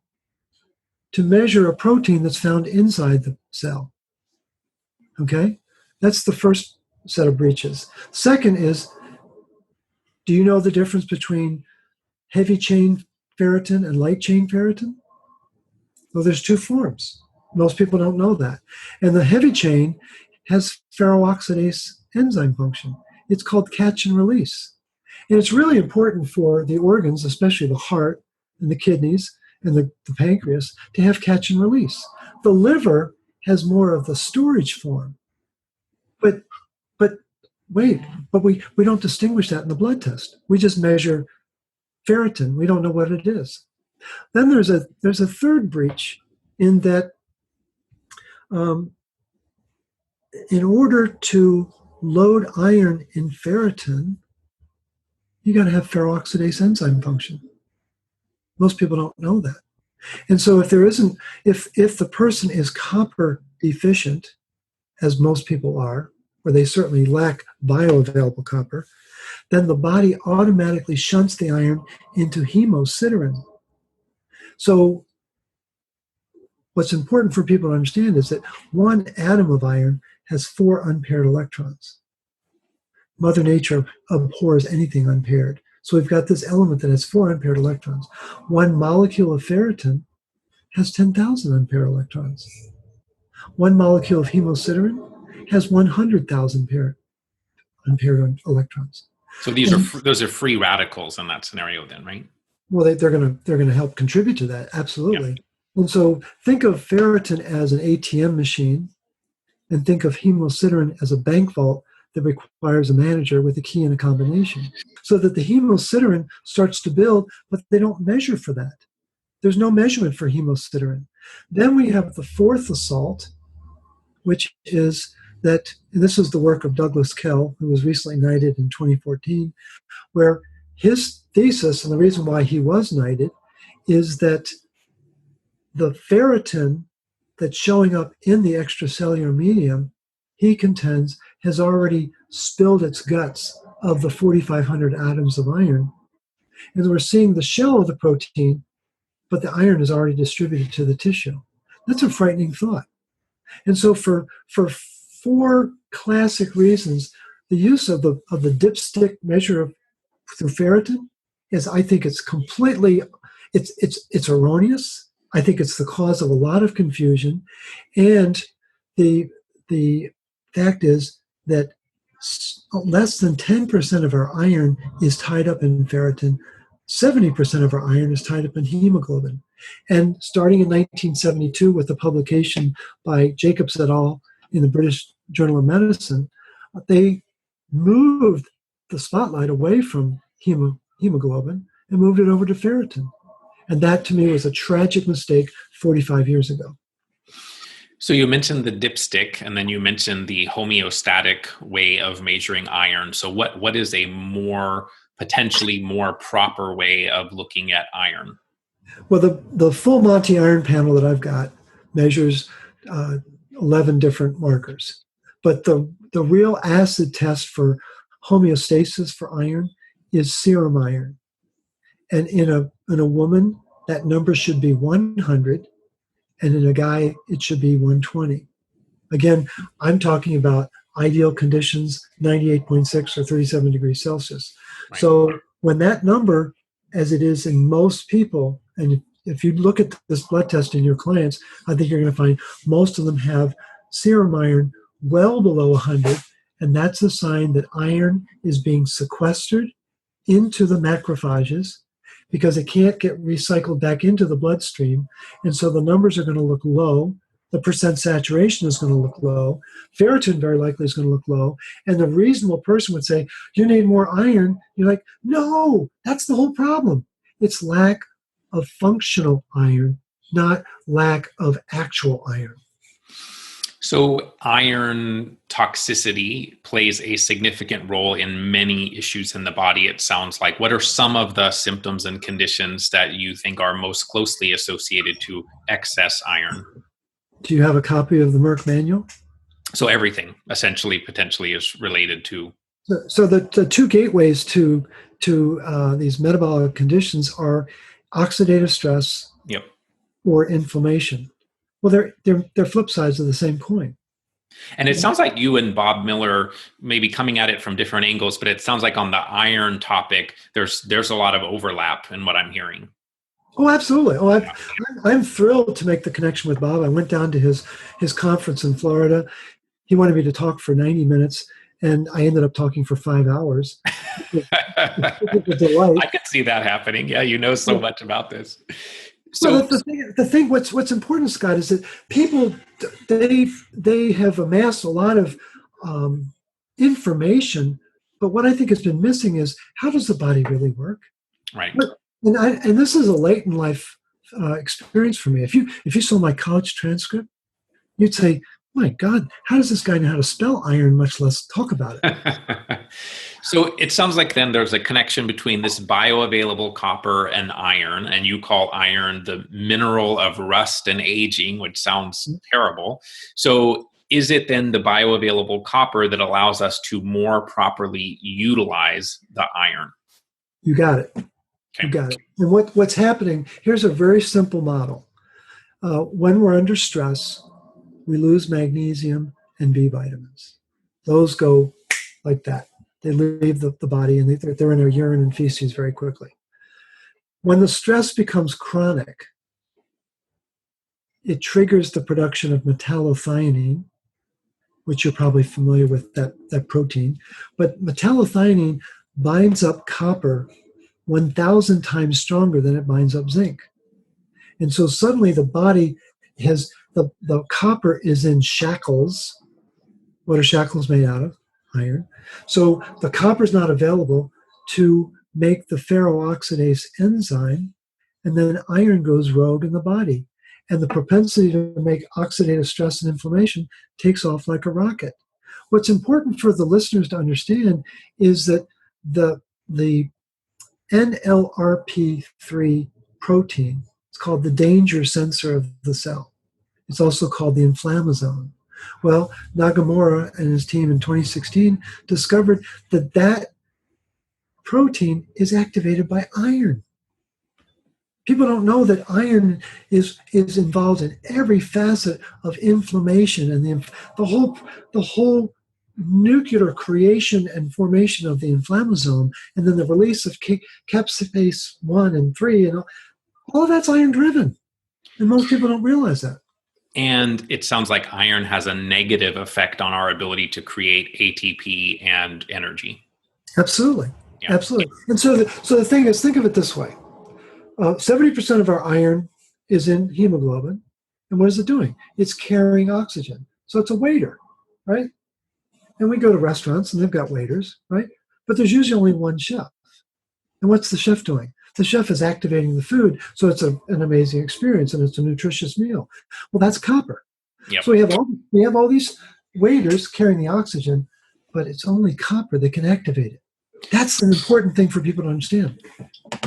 to measure a protein that's found inside the cell. Okay? That's the first set of breaches. Second is, do you know the difference between heavy chain ferritin and light chain ferritin? Well, there's two forms. Most people don't know that. And the heavy chain has ferroxidase enzyme function. It's called catch and release. And it's really important for the organs, especially the heart and the kidneys and the pancreas, to have catch and release. The liver has more of the storage form. But we don't distinguish that in the blood test. We just measure ferritin. We don't know what it is. Then there's a third breach in that in order to load iron in ferritin, you got to have ferroxidase enzyme function. Most people don't know that. And so if the person is copper deficient, as most people are, or they certainly lack bioavailable copper, then the body automatically shunts the iron into hemosiderin. So what's important for people to understand is that one atom of iron has 4 unpaired electrons. Mother Nature abhors anything unpaired. So we've got this element that has 4 unpaired electrons. One molecule of ferritin has 10,000 unpaired electrons. One molecule of hemosiderin has 100,000 unpaired electrons. So those are free radicals in that scenario then, right? Well, they're going to help contribute to that, absolutely. Yeah. And so think of ferritin as an ATM machine, and think of hemosiderin as a bank vault that requires a manager with a key and a combination, so that the hemosiderin starts to build, but they don't measure for that. There's no measurement for hemosiderin. Then we have the fourth assault, which is that, and this is the work of Douglas Kell, who was recently knighted in 2014, where his thesis, and the reason why he was knighted, is that the ferritin that's showing up in the extracellular medium, he contends, has already spilled its guts of the 4,500 atoms of iron. And we're seeing the shell of the protein, but the iron is already distributed to the tissue. That's a frightening thought. And so for 4 classic reasons, the use of the dipstick measure through ferritin is, I think it's completely, it's erroneous. I think it's the cause of a lot of confusion. And the fact is that less than 10% of our iron is tied up in ferritin. 70% of our iron is tied up in hemoglobin. And starting in 1972 with the publication by Jacobs et al. In the British Journal of Medicine, they moved the spotlight away from hemoglobin and moved it over to ferritin. And that, to me, was a tragic mistake 45 years ago. So you mentioned the dipstick, and then you mentioned the homeostatic way of measuring iron. So what is a potentially more proper way of looking at iron? Well, the full Monty iron panel that I've got measures 11 different markers. But the real acid test for homeostasis for iron is serum iron. And in a woman, that number should be 100, and in a guy, it should be 120. Again, I'm talking about ideal conditions, 98.6 or 37 degrees Celsius. Right. So when that number, as it is in most people, and if you look at this blood test in your clients, I think you're going to find most of them have serum iron well below 100, and that's a sign that iron is being sequestered into the macrophages because it can't get recycled back into the bloodstream, and so the numbers are going to look low. The percent saturation is going to look low. Ferritin very likely is going to look low, and the reasonable person would say, you need more iron. You're like, no, that's the whole problem. It's lack of functional iron, not lack of actual iron. So iron toxicity plays a significant role in many issues in the body, it sounds like. What are some of the symptoms and conditions that you think are most closely associated to excess iron? Do you have a copy of the Merck manual? So everything, essentially, potentially is related to... So the 2 gateways to these metabolic conditions are oxidative stress or inflammation. Well, they're flip sides of the same coin. And it sounds like you and Bob Miller may be coming at it from different angles, but it sounds like on the iron topic, there's a lot of overlap in what I'm hearing. Oh, absolutely. Oh, I'm thrilled to make the connection with Bob. I went down to his conference in Florida. He wanted me to talk for 90 minutes, and I ended up talking for 5 hours. It was a delight. I could see that happening. Yeah, you know so much about this. So well, the thing, what's important, Scott, is that people they have amassed a lot of information, but what I think has been missing is how does the body really work? Right. And this is a late in life experience for me. If you saw my college transcript, you'd say, "My God, how does this guy know how to spell iron, much less talk about it?" So it sounds like then there's a connection between this bioavailable copper and iron, and you call iron the mineral of rust and aging, which sounds terrible. So is it then the bioavailable copper that allows us to more properly utilize the iron? You got it. Okay. You got it. And what's happening, here's a very simple model. When we're under stress, we lose magnesium and B vitamins. Those go like that. They leave the body, and they're in our urine and feces very quickly. When the stress becomes chronic, it triggers the production of metallothionein, which you're probably familiar with, that protein. But metallothionein binds up copper 1,000 times stronger than it binds up zinc. And so suddenly the body has, the copper is in shackles. What are shackles made out of? Iron. So the copper is not available to make the ferrooxidase enzyme, and then iron goes rogue in the body. And the propensity to make oxidative stress and inflammation takes off like a rocket. What's important for the listeners to understand is that the NLRP3 protein, it's called the danger sensor of the cell. It's also called the inflammasome. Well, Nagamura and his team in 2016 discovered that protein is activated by iron. People don't know that iron is involved in every facet of inflammation and the whole nuclear creation and formation of the inflammasome, and then the release of capsipase 1 and 3, and all of that's iron driven. And most people don't realize that. And it sounds like iron has a negative effect on our ability to create ATP and energy. Absolutely. Yeah. Absolutely. And so the thing is, think of it this way. 70% of our iron is in hemoglobin. And what is it doing? It's carrying oxygen. So it's a waiter, right? And we go to restaurants and they've got waiters, right? But there's usually only one chef. And what's the chef doing? The chef is activating the food, so it's an amazing experience and it's a nutritious meal. Well, that's copper. Yep. So we have all these waiters carrying the oxygen, but it's only copper that can activate it. That's an important thing for people to understand.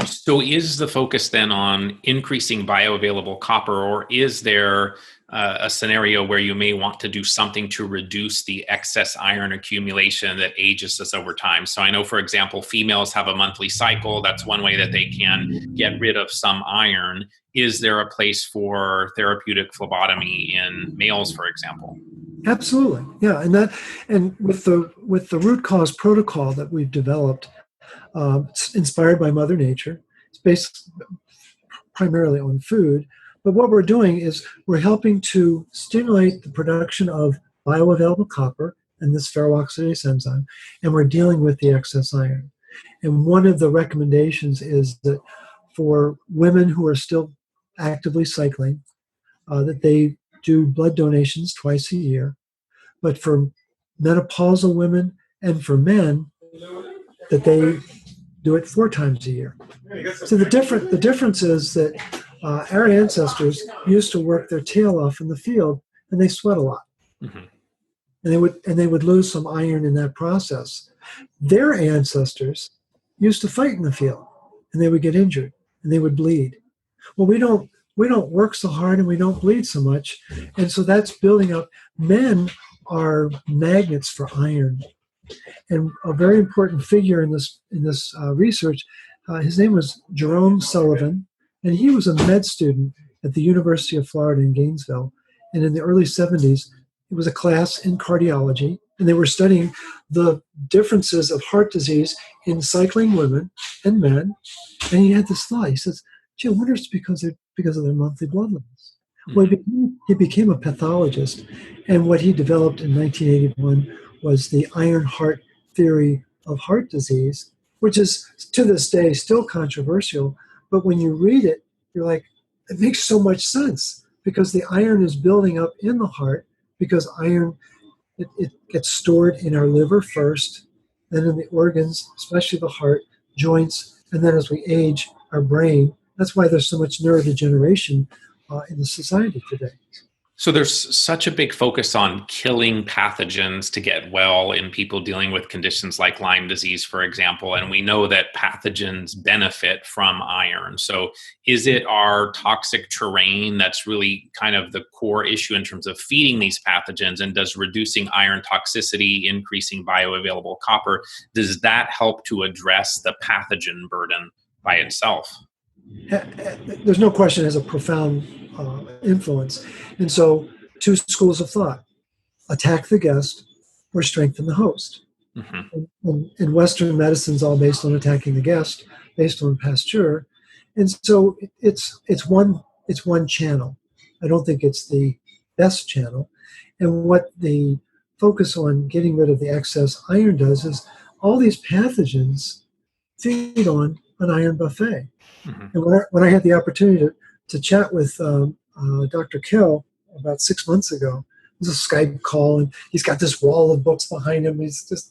So is the focus then on increasing bioavailable copper, or is there a scenario where you may want to do something to reduce the excess iron accumulation that ages us over time? So I know, for example, females have a monthly cycle. That's one way that they can get rid of some iron. Is there a place for therapeutic phlebotomy in males, for example? Absolutely, yeah, and with the root cause protocol that we've developed, it's inspired by Mother Nature. It's based primarily on food, but what we're doing is we're helping to stimulate the production of bioavailable copper and this ferrooxidase enzyme, and we're dealing with the excess iron. And one of the recommendations is that for women who are still actively cycling, that they do blood donations twice a year, but for menopausal women and for men, that they do it 4 times a year. So the difference is that our ancestors used to work their tail off in the field, and they sweat a lot, Mm-hmm. and they would lose some iron in that process. Their ancestors used to fight in the field, and they would get injured, and they would bleed. Well, we don't work so hard, and we don't bleed so much, and so that's building up. Men are magnets for iron. And a very important figure in this research, his name was Jerome Sullivan, and he was a med student at the University of Florida in Gainesville. And in the early 70s, it was a class in cardiology, and they were studying the differences of heart disease in cycling women and men. And he had this thought. He says, "Gee, I wonder if it's because of their monthly blood levels." Well, he became a pathologist, and what he developed in 1981 was the iron heart theory of heart disease, which is to this day still controversial. But when you read it, you're like, it makes so much sense, because the iron is building up in the heart, because iron, it gets stored in our liver first, then in the organs, especially the heart, joints, and then as we age, our brain. That's why there's so much neurodegeneration in the society today. So there's such a big focus on killing pathogens to get well in people dealing with conditions like Lyme disease, for example. And we know that pathogens benefit from iron. So is it our toxic terrain that's really kind of the core issue in terms of feeding these pathogens? And does reducing iron toxicity, increasing bioavailable copper, does that help to address the pathogen burden by itself? There's no question it has a profound influence. And so 2 schools of thought: attack the guest or strengthen the host. Mm-hmm. And Western medicine's all based on attacking the guest, based on Pasteur. And so it's one channel. I don't think it's the best channel. And what the focus on getting rid of the excess iron does is all these pathogens feed on an iron buffet. Mm-hmm. And when I had the opportunity to chat with Dr. Kill about 6 months ago, it was a Skype call, and he's got this wall of books behind him. He's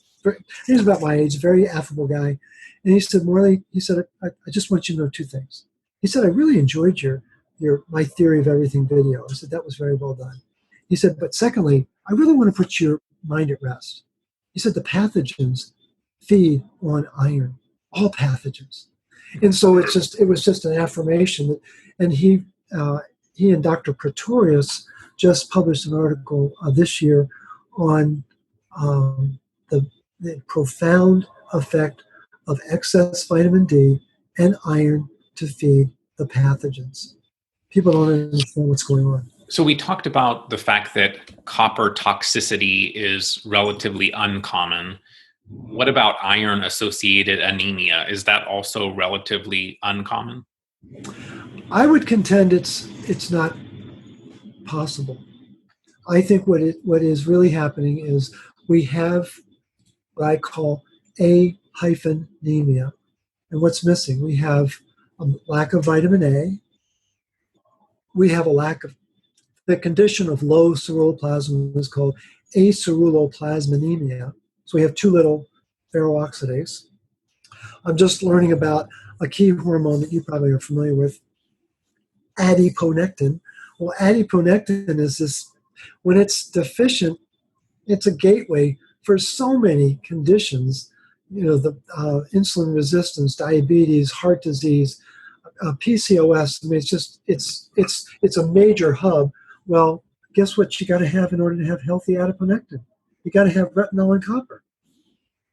about my age, very affable guy. And he said, Morley, he said, I just want you to know two things. He said, I really enjoyed your My Theory of Everything video. I said, that was very well done. He said, but secondly, I really want to put your mind at rest. He said, the pathogens feed on iron, all pathogens. And so it was just an affirmation that, and he and Dr. Pretorius just published an article this year on the profound effect of excess vitamin D and iron to feed the pathogens. People don't understand what's going on. So we talked about the fact that copper toxicity is relatively uncommon. What about iron-associated anemia? Is that also relatively uncommon? I would contend it's not possible. I think what is really happening is we have what I call A-anemia. And what's missing? We have a lack of vitamin A. We have a lack of, the condition of low ceruloplasmin is called aceruloplasminemia. So we have too little ferroxidase. I'm just learning about a key hormone that you probably are familiar with, adiponectin. Well, adiponectin is this, when it's deficient, it's a gateway for so many conditions, the insulin resistance, diabetes, heart disease, PCOS. I mean, it's a major hub. Well, guess what you got to have in order to have healthy adiponectin? You got to have retinol and copper.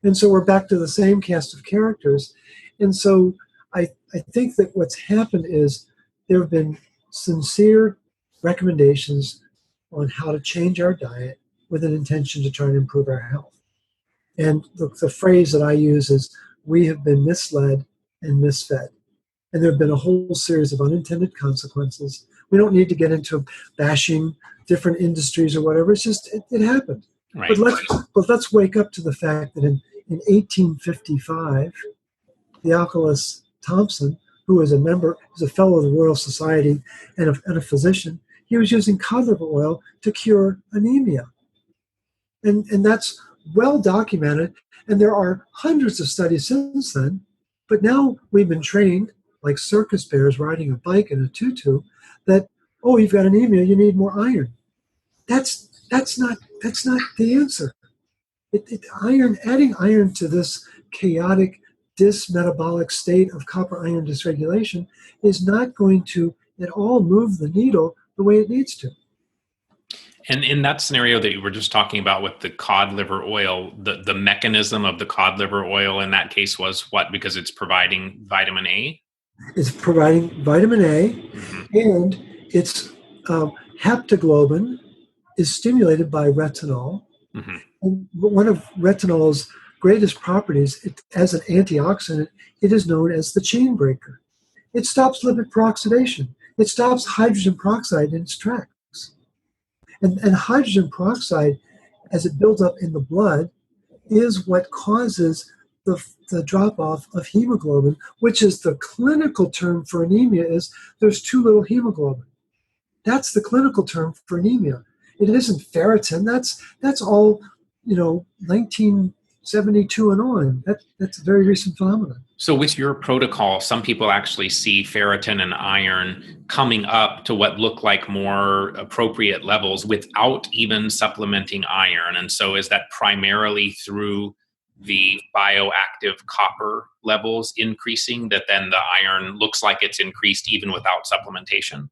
And so we're back to the same cast of characters. And so I think that what's happened is there have been sincere recommendations on how to change our diet with an intention to try and improve our health. And the phrase that I use is, we have been misled and misfed. And there have been a whole series of unintended consequences. We don't need to get into bashing different industries or whatever. It's just, it happened. Right. But let's wake up to the fact that in 1855, Theophilus Thompson, who was a fellow of the Royal Society and a physician, he was using cod liver oil to cure anemia. And that's well documented. And there are hundreds of studies since then. But now we've been trained, like circus bears riding a bike in a tutu, that, oh, you've got anemia, you need more iron. That's not the answer. Adding iron to this chaotic dysmetabolic state of copper-iron dysregulation is not going to at all move the needle the way it needs to. And in that scenario that you were just talking about with the cod liver oil, the mechanism of the cod liver oil in that case was what? Because it's providing vitamin A? It's providing vitamin A, mm-hmm. and its haptoglobin is stimulated by retinol. Mm-hmm. And one of retinol's greatest properties, as an antioxidant, it is known as the chain breaker. It stops lipid peroxidation. It stops hydrogen peroxide in its tracks. And hydrogen peroxide, as it builds up in the blood, is what causes the drop-off of hemoglobin, which is the clinical term for anemia, is there's too little hemoglobin. That's the clinical term for anemia. It isn't ferritin. That's all, 1972 and on. That's a very recent phenomenon. So with your protocol, some people actually see ferritin and iron coming up to what look like more appropriate levels without even supplementing iron. And so is that primarily through the bioactive copper levels increasing that then the iron looks like it's increased even without supplementation?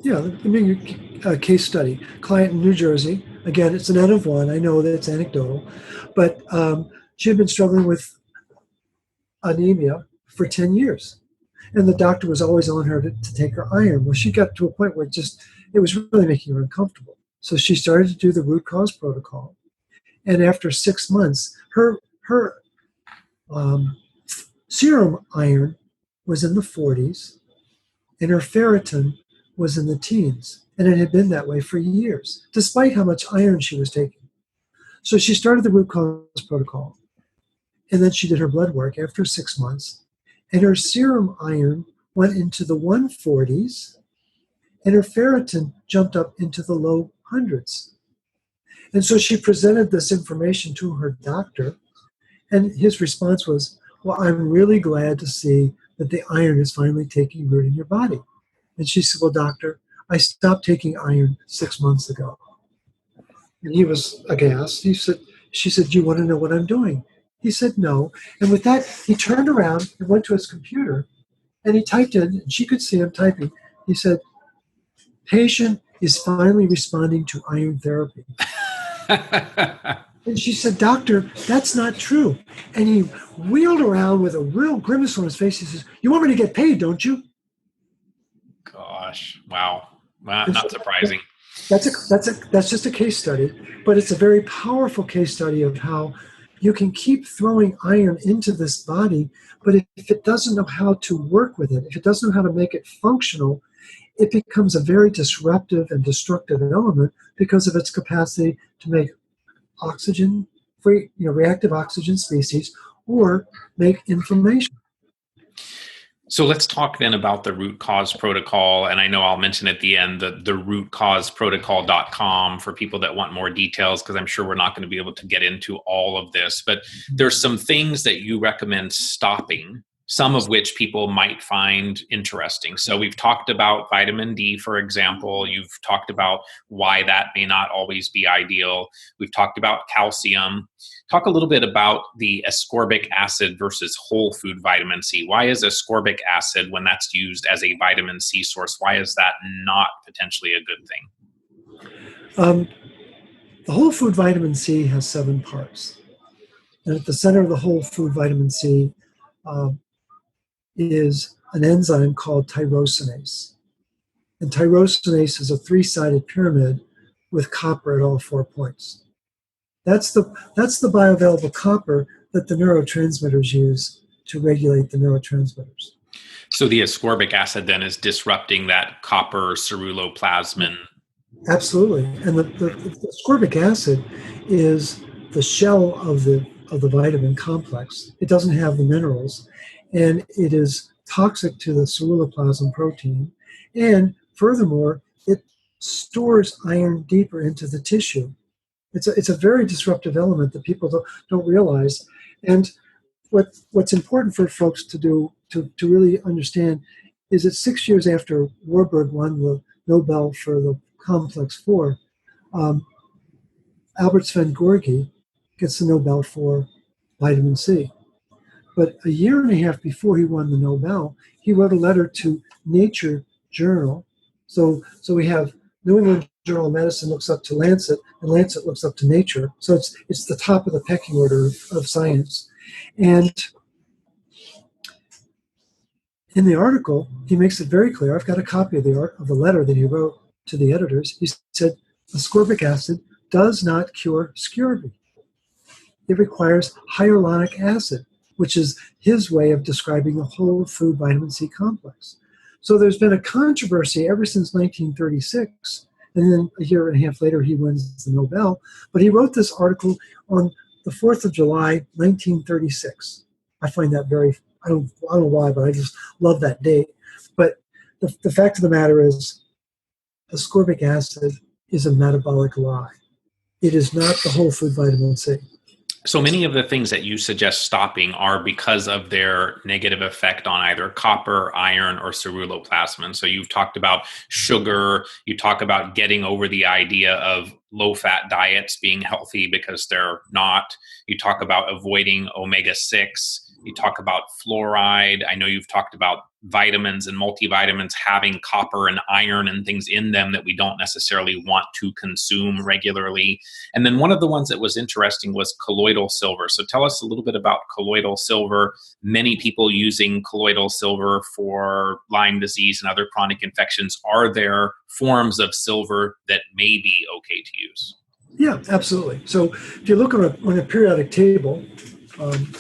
Yeah, I mean, a case study. Client in New Jersey. Again, it's an N of one. I know that it's anecdotal. But she had been struggling with anemia for 10 years. And the doctor was always on her to take her iron. Well, she got to a point where it was really making her uncomfortable. So she started to do the root cause protocol. And after 6 months, her her serum iron was in the 40s, and her ferritin was in the teens. And it had been that way for years, despite how much iron she was taking. So she started the root cause protocol. And then she did her blood work after 6 months. And her serum iron went into the 140s, and her ferritin jumped up into the low hundreds. And so she presented this information to her doctor, and his response was, well, I'm really glad to see that the iron is finally taking root in your body. And she said, well, doctor, I stopped taking iron 6 months ago. And he was aghast. She said, do you want to know what I'm doing? He said, no. And with that, he turned around and went to his computer, and he typed in, and she could see him typing. He said, patient is finally responding to iron therapy. And she said, doctor, that's not true. And he wheeled around with a real grimace on his face. He says, you want me to get paid, don't you? Gosh, wow. Not surprising. That's just a case study, but it's a very powerful case study of how you can keep throwing iron into this body, but if it doesn't know how to work with it, if it doesn't know how to make it functional, it becomes a very disruptive and destructive element because of its capacity to make oxygen, reactive oxygen species, or make inflammation. So let's talk then about the root cause protocol. And I know I'll mention at the end the rootcauseprotocol.com for people that want more details, because I'm sure we're not going to be able to get into all of this. But there's some things that you recommend stopping, some of which people might find interesting. So we've talked about vitamin D, for example. You've talked about why that may not always be ideal. We've talked about calcium. Talk a little bit about the ascorbic acid versus whole food vitamin C. Why is ascorbic acid, when that's used as a vitamin C source, why is that not potentially a good thing? The whole food vitamin C has 7 parts. And at the center of the whole food vitamin C is an enzyme called tyrosinase. And tyrosinase is a 3-sided pyramid with copper at all 4 points. That's the bioavailable copper that the neurotransmitters use to regulate the neurotransmitters. So the ascorbic acid then is disrupting that copper ceruloplasmin. Absolutely. And the ascorbic acid is the shell of the vitamin complex. It doesn't have the minerals, and it is toxic to the ceruloplasmin protein. And furthermore, it stores iron deeper into the tissue. It's a very disruptive element that people don't realize. And what's important for folks to do to really understand is that 6 years after Warburg won the Nobel for the complex 4, Albert Sven Gorky gets the Nobel for vitamin C. But a year and a half before he won the Nobel, he wrote a letter to Nature Journal. So we have New England Journal of Medicine looks up to Lancet, and Lancet looks up to Nature. So it's the top of the pecking order of science. And in the article, he makes it very clear. I've got a copy of the letter that he wrote to the editors. He said, ascorbic acid does not cure scurvy. It requires hyaluronic acid, which is his way of describing the whole food vitamin C complex. So there's been a controversy ever since 1936, and then a year and a half later he wins the Nobel. But he wrote this article on the 4th of July, 1936. I find that I don't know why, but I just love that date. But the fact of the matter is, ascorbic acid is a metabolic lie. It is not the whole food vitamin C. So many of the things that you suggest stopping are because of their negative effect on either copper, iron, or ceruloplasmin. So you've talked about sugar. You talk about getting over the idea of low-fat diets being healthy because they're not. You talk about avoiding omega-6. You talk about fluoride. I know you've talked about vitamins and multivitamins having copper and iron and things in them that we don't necessarily want to consume regularly. And then one of the ones that was interesting was colloidal silver. So tell us a little bit about colloidal silver. Many people using colloidal silver for Lyme disease and other chronic infections. Are there forms of silver that may be okay to use? Yeah, absolutely. So if you look on a periodic table, I'm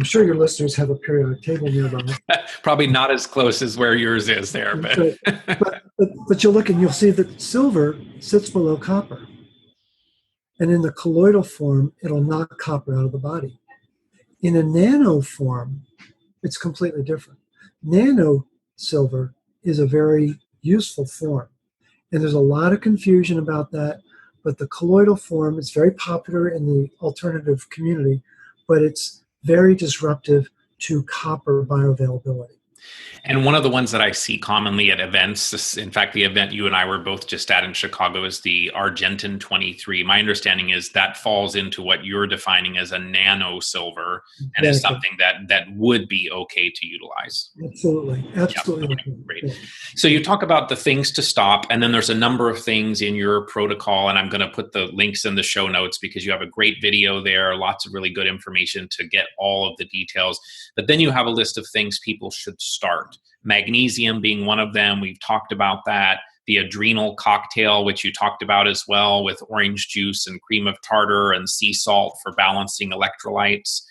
sure your listeners have a periodic table nearby. Probably not as close as where yours is there, but right. but you'll look and you'll see that silver sits below copper. And in the colloidal form, it'll knock copper out of the body. In a nano form, it's completely different. Nano silver is a very useful form. And there's a lot of confusion about that, but the colloidal form is very popular in the alternative community, but it's very disruptive to copper bioavailability. And one of the ones that I see commonly at events, in fact, the event you and I were both just at in Chicago, is the Argentin 23. My understanding is that falls into what you're defining as a nano silver, and is something that would be okay to utilize. Absolutely. Absolutely. Yep. Okay, great. So you talk about the things to stop, and then there's a number of things in your protocol, and I'm going to put the links in the show notes because you have a great video there, lots of really good information to get all of the details. But then you have a list of things people should start. Magnesium being one of them. We've talked about that. The Adrenal Cocktail, which you talked about as well, with orange juice and cream of tartar and sea salt for balancing electrolytes.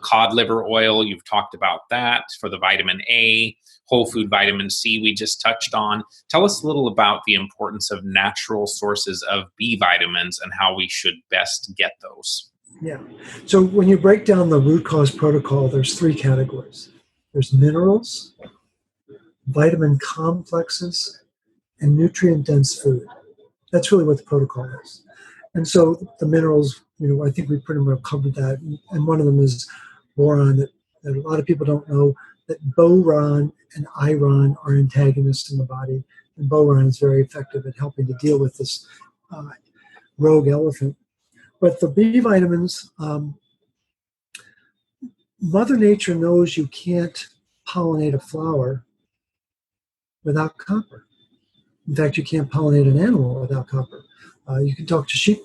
Cod liver oil, you've talked about that for the vitamin A. Whole food vitamin C we just touched on. Tell us a little about the importance of natural sources of B vitamins and how we should best get those. Yeah. So when you break down the root cause protocol, there's three categories. There's minerals, vitamin complexes, and nutrient-dense food. That's really what the protocol is. And so the minerals, I think we pretty much covered that. And one of them is boron, that a lot of people don't know that boron and iron are antagonists in the body. And boron is very effective at helping to deal with this rogue elephant. But the B vitamins, Mother Nature knows you can't pollinate a flower without copper. In fact, you can't pollinate an animal without copper. You can talk to sheep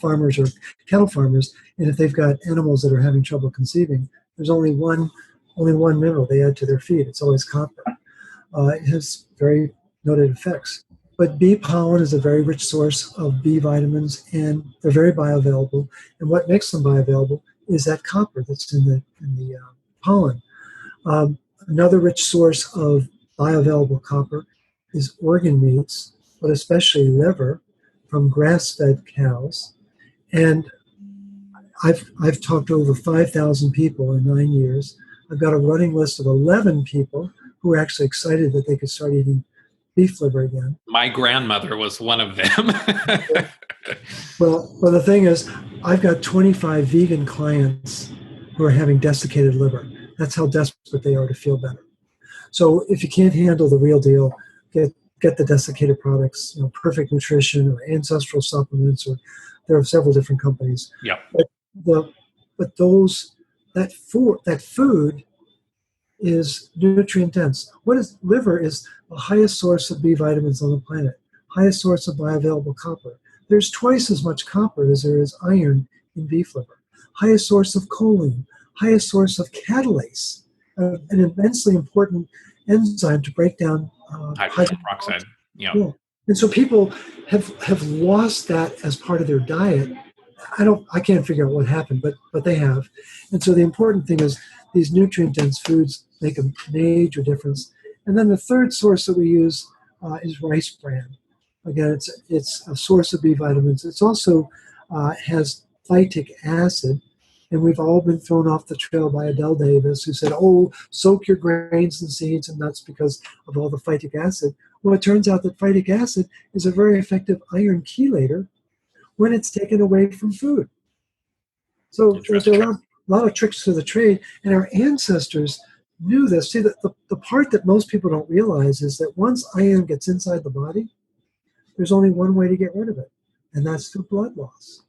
farmers or cattle farmers, and if they've got animals that are having trouble conceiving, there's only one mineral they add to their feed. It's always copper. It has very noted effects. But bee pollen is a very rich source of B vitamins, and they're very bioavailable. And what makes them bioavailable is that copper that's in the pollen. Another rich source of bioavailable copper is organ meats, but especially liver from grass-fed cows. And I've talked to over 5,000 people in 9 years. I've got a running list of 11 people who are actually excited that they could start eating beef liver again. My grandmother was one of them. Well, the thing is, I've got 25 vegan clients who are having desiccated liver. That's how desperate they are to feel better. So if you can't handle the real deal, get the desiccated products, Perfect Nutrition or Ancestral Supplements, or there are several different companies. Yeah. But that food is nutrient dense. Liver is the highest source of B vitamins on the planet, highest source of bioavailable copper. There's twice as much copper as there is iron in beef liver. Highest source of choline, highest source of catalase, an immensely important enzyme to break down hydrogen peroxide. Yeah. And so people have lost that as part of their diet. I can't figure out what happened, but they have. And so the important thing is these nutrient-dense foods make a major difference. And then the third source that we use is rice bran. Again, it's a source of B vitamins. It's also has phytic acid. And we've all been thrown off the trail by Adele Davis, who said, soak your grains and seeds and nuts because of all the phytic acid. Well, it turns out that phytic acid is a very effective iron chelator when it's taken away from food. So there's a lot of tricks to the trade, and our ancestors knew this. See, the part that most people don't realize is that once iron gets inside the body, there's only one way to get rid of it, and that's through blood loss.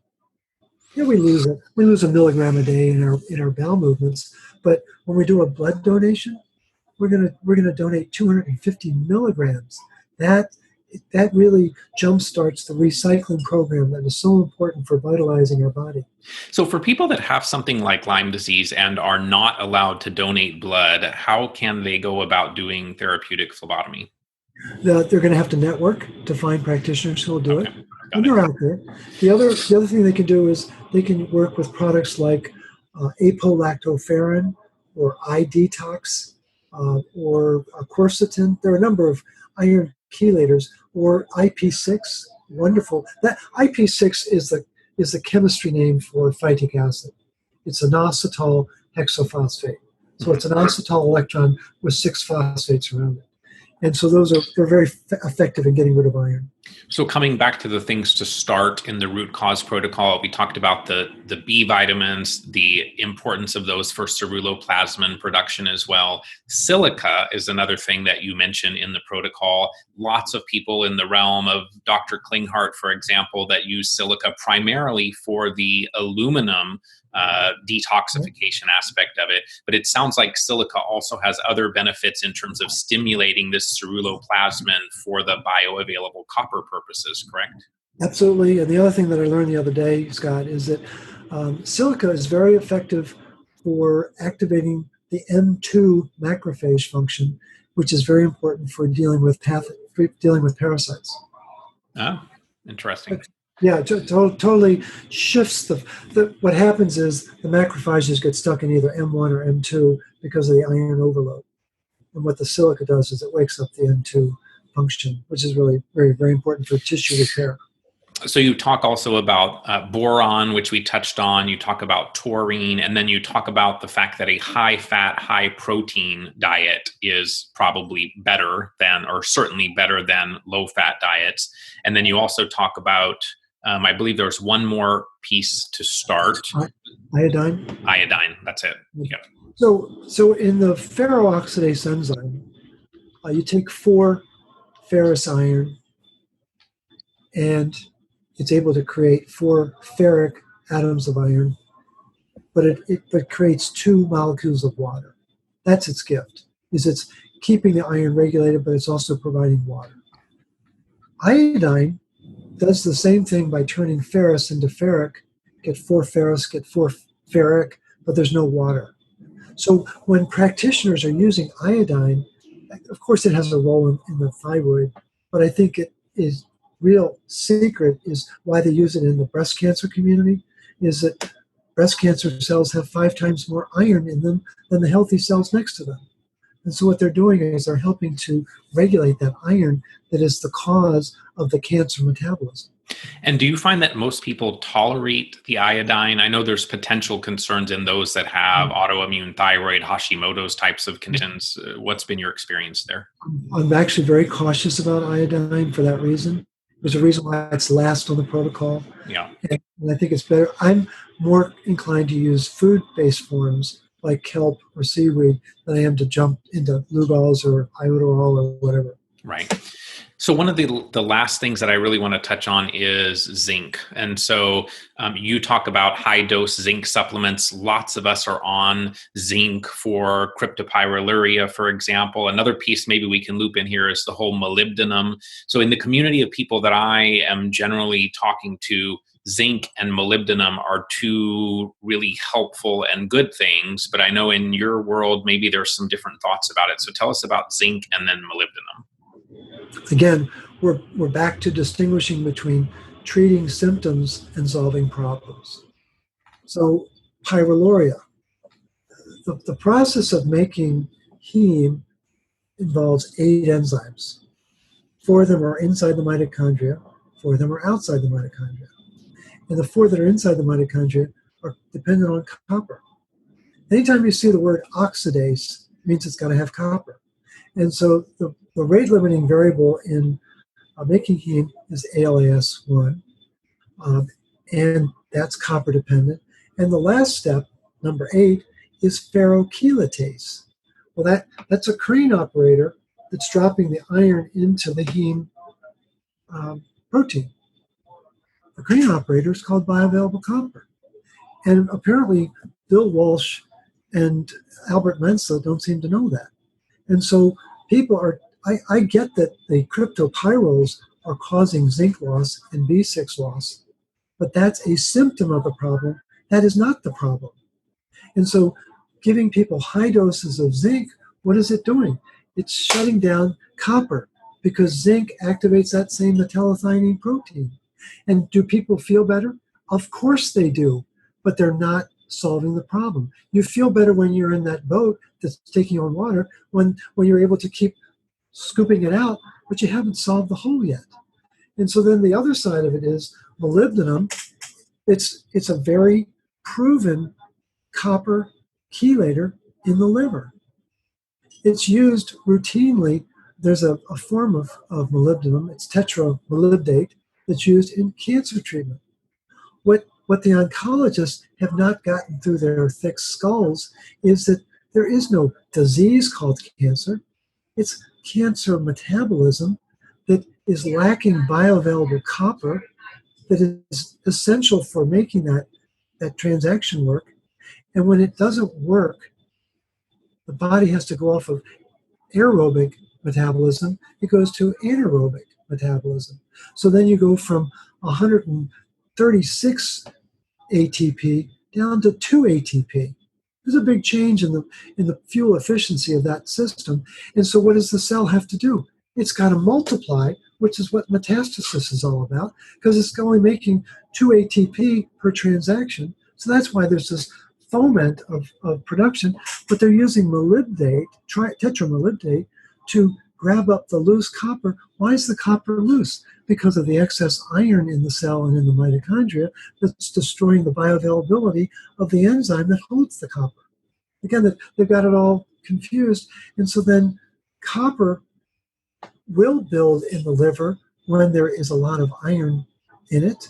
Yeah, we lose it. We lose a milligram a day in our bowel movements, but when we do a blood donation, we're gonna donate 250 milligrams. That really jumpstarts the recycling program that is so important for vitalizing our body. So for people that have something like Lyme disease and are not allowed to donate blood, how can they go about doing therapeutic phlebotomy? They're going to have to network to find practitioners who will do it. And they're out there. The other thing they can do is they can work with products like apolilactoferrin, or iDetox, or quercetin. There are a number of iron chelators, or IP6. Wonderful. That IP6 is the chemistry name for phytic acid. It's inositol hexophosphate. So it's an inositol electron with 6 phosphates around it. And so they're very effective in getting rid of iron. So coming back to the things to start in the root cause protocol, we talked about the B vitamins, the importance of those for ceruloplasmin production as well. Silica is another thing that you mentioned in the protocol. Lots of people in the realm of Dr. Klinghardt, for example, that use silica primarily for the aluminum detoxification aspect of it. But it sounds like silica also has other benefits in terms of stimulating this ceruloplasmin for the bioavailable copper purposes, correct? Absolutely. And the other thing that I learned the other day, Scott, is that silica is very effective for activating the M2 macrophage function, which is very important for dealing with parasites. Oh, interesting. Yeah, totally shifts what happens is the macrophages get stuck in either M1 or M2 because of the iron overload. And what the silica does is it wakes up the M2 function, which is really very, very important for tissue repair. So you talk also about boron, which we touched on. You talk about taurine, and then you talk about the fact that a high-fat, high-protein diet is probably better than, or certainly better than, low-fat diets. And then you also talk about, I believe there's one more piece to start. Iodine. Iodine, that's it. Yep. So in the ferrooxidase enzyme, you take 4 ferrous iron, and it's able to create 4 ferric atoms of iron, but it creates 2 molecules of water. That's its gift, is it's keeping the iron regulated, but it's also providing water. Iodine does the same thing by turning ferrous into ferric, get 4 ferrous, get 4 ferric, but there's no water. So when practitioners are using iodine, of course it has a role in the thyroid, but I think it is real secret is why they use it in the breast cancer community, is that breast cancer cells have 5 times more iron in them than the healthy cells next to them. And so what they're doing is they're helping to regulate that iron that is the cause of the cancer metabolism. And do you find that most people tolerate the iodine? I know there's potential concerns in those that have autoimmune thyroid, Hashimoto's types of conditions. What's been your experience there? I'm actually very cautious about iodine for that reason. There's a reason why it's last on the protocol. Yeah. And I think it's better. I'm more inclined to use food-based forms like kelp or seaweed than I am to jump into Lugol's or iodoral or whatever. Right. So one of the last things that I really want to touch on is zinc. And so you talk about high-dose zinc supplements. Lots of us are on zinc for cryptopyroluria, for example. Another piece maybe we can loop in here is the whole molybdenum. So in the community of people that I am generally talking to, zinc and molybdenum are 2 really helpful and good things. But I know in your world, maybe there's some different thoughts about it. So tell us about zinc and then molybdenum. Again, we're back to distinguishing between treating symptoms and solving problems. So pyroluria, the process of making heme involves 8 enzymes. 4 of them are inside the mitochondria, 4 of them are outside the mitochondria. And the 4 that are inside the mitochondria are dependent on copper. Anytime you see the word oxidase, it means it's got to have copper. And so the rate-limiting variable in making heme is ALAS1, and that's copper-dependent. And the last step, number 8, is ferrochelatase. Well, that's a crane operator that's dropping the iron into the heme protein. The crane operator is called bioavailable copper. And apparently, Bill Walsh and Albert Mensa don't seem to know that. And so people are, I get that the cryptopyrroles are causing zinc loss and B6 loss, but that's a symptom of the problem. That is not the problem. And so giving people high doses of zinc, what is it doing? It's shutting down copper because zinc activates that same metallothionein protein. And do people feel better? Of course they do, but they're not solving the problem. You feel better when you're in that boat that's taking on water, when you're able to keep scooping it out, but you haven't solved the hole yet. And so then the other side of it is molybdenum. It's a very proven copper chelator in the liver. It's used routinely. There's a form of molybdenum, it's tetramolybdate, that's used in cancer treatment. What the oncologists have not gotten through their thick skulls is that there is no disease called cancer. It's cancer metabolism that is lacking bioavailable copper that is essential for making that transaction work. And when it doesn't work, the body has to go off of aerobic metabolism. It goes to anaerobic metabolism. So then you go from 136 ATP down to 2 ATP. There's a big change in the fuel efficiency of that system. And so what does the cell have to do? It's got to multiply, which is what metastasis is all about, because it's only making 2 ATP per transaction. So that's why there's this foment of production, but they're using molybdate, tetramolybdate, to grab up the loose copper. Why is the copper loose? Because of the excess iron in the cell and in the mitochondria that's destroying the bioavailability of the enzyme that holds the copper. Again, they've got it all confused. And so then copper will build in the liver when there is a lot of iron in it,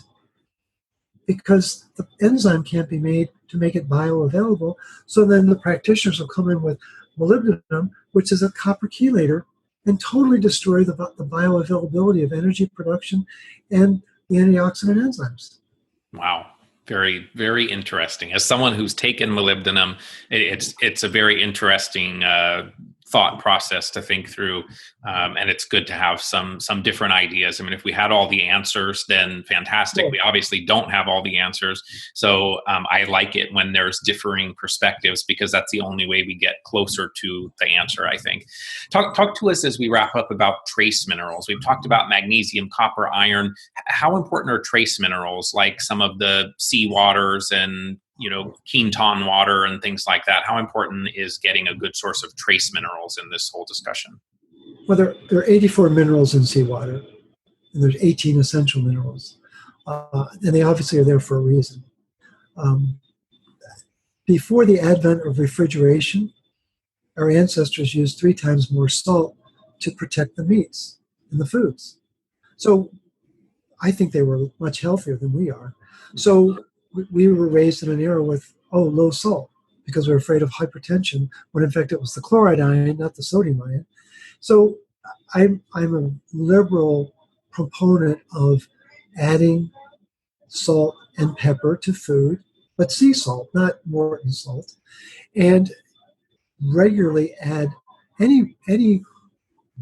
because the enzyme can't be made to make it bioavailable. So then the practitioners will come in with molybdenum, which is a copper chelator, and totally destroy the bioavailability of energy production and the antioxidant enzymes. Wow. Very, very interesting. As someone who's taken molybdenum, it's a very interesting thought process to think through, and it's good to have some different ideas. I mean, if we had all the answers, then fantastic. We obviously don't have all the answers, so I like it when there's differing perspectives, because that's the only way we get closer to the answer, I think. Talk to us as we wrap up about trace minerals. We've talked about magnesium, copper, iron. How important are trace minerals, like some of the sea waters and Quinton water and things like that? How important is getting a good source of trace minerals in this whole discussion? Well, there are 84 minerals in seawater, and there's 18 essential minerals. And they obviously are there for a reason. Before the advent of refrigeration, our ancestors used 3 times more salt to protect the meats and the foods. So I think they were much healthier than we are. So we were raised in an era with, low salt, because we were afraid of hypertension, when in fact it was the chloride ion, not the sodium ion. So I'm a liberal proponent of adding salt and pepper to food, but sea salt, not Morton salt, and regularly add any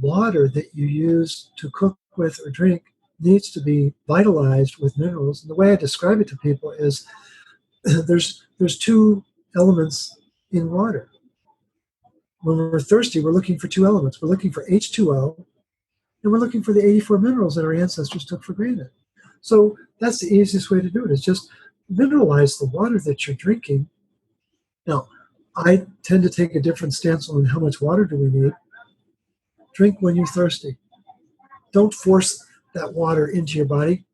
water that you use to cook with or drink needs to be vitalized with minerals. And the way I describe it to people is there's 2 elements in water. When we're thirsty, we're looking for 2 elements. We're looking for H2O, and we're looking for the 84 minerals that our ancestors took for granted. So that's the easiest way to do it, is just mineralize the water that you're drinking. Now, I tend to take a different stance on how much water do we need. Drink when you're thirsty. Don't force that water into your body.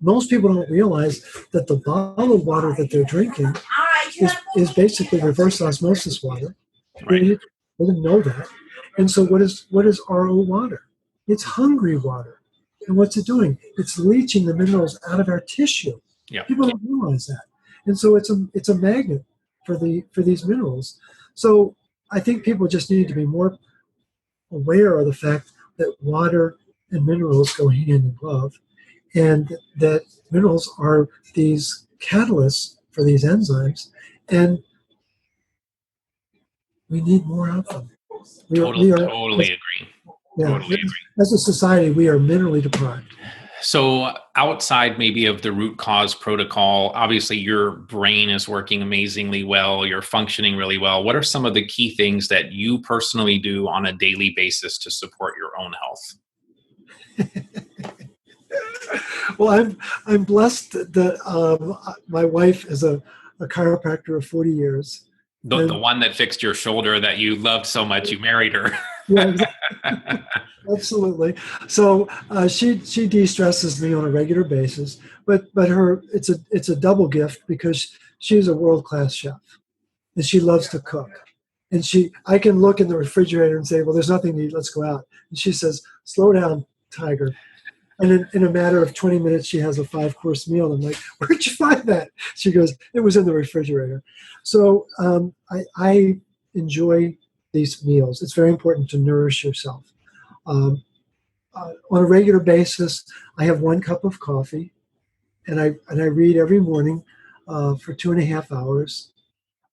Most people don't realize that the bottled water that they're drinking is basically reverse osmosis water. Right. They didn't know that. And so what is RO water? It's hungry water. And what's it doing? It's leaching the minerals out of our tissue. Yeah. People don't realize that. And so it's a magnet for these minerals. So I think people just need to be more aware of the fact that water and minerals go hand in glove, and that minerals are these catalysts for these enzymes, and we need more of them. Totally agree. Yeah, totally agree. As a society, we are minerally deprived. So outside maybe of the root cause protocol, obviously your brain is working amazingly well, you're functioning really well. What are some of the key things that you personally do on a daily basis to support your own health? Well, I'm blessed that my wife is a a chiropractor of 40 years. The one that fixed your shoulder that you loved so much, you married her. Yeah, exactly. Absolutely. So she de-stresses me on a regular basis, but it's a double gift because she's a world-class chef and she loves to cook. And I can look in the refrigerator and say, well, there's nothing to eat, let's go out. And she says, slow down, Tiger. And in a matter of 20 minutes, she has a 5-course meal. I'm like, where'd you find that? She goes, it was in the refrigerator. So I enjoy these meals. It's very important to nourish yourself. On a regular basis, I have 1 cup of coffee, and I read every morning for 2.5 hours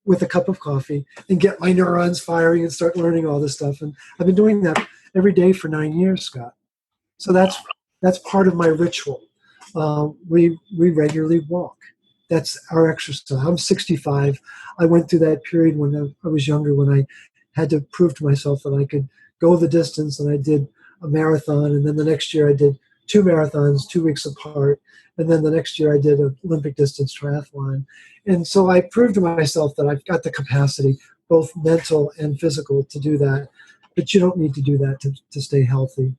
with a cup of coffee and get my neurons firing and start learning all this stuff. And I've been doing that every day for 9 years, Scott. So that's part of my ritual. We regularly walk. That's our exercise. I'm 65. I went through that period when I was younger, when I had to prove to myself that I could go the distance, and I did a marathon, and then the next year I did 2 marathons 2 weeks apart, and then the next year I did an Olympic distance triathlon. And so I proved to myself that I've got the capacity, both mental and physical, to do that. But you don't need to do that to stay healthy.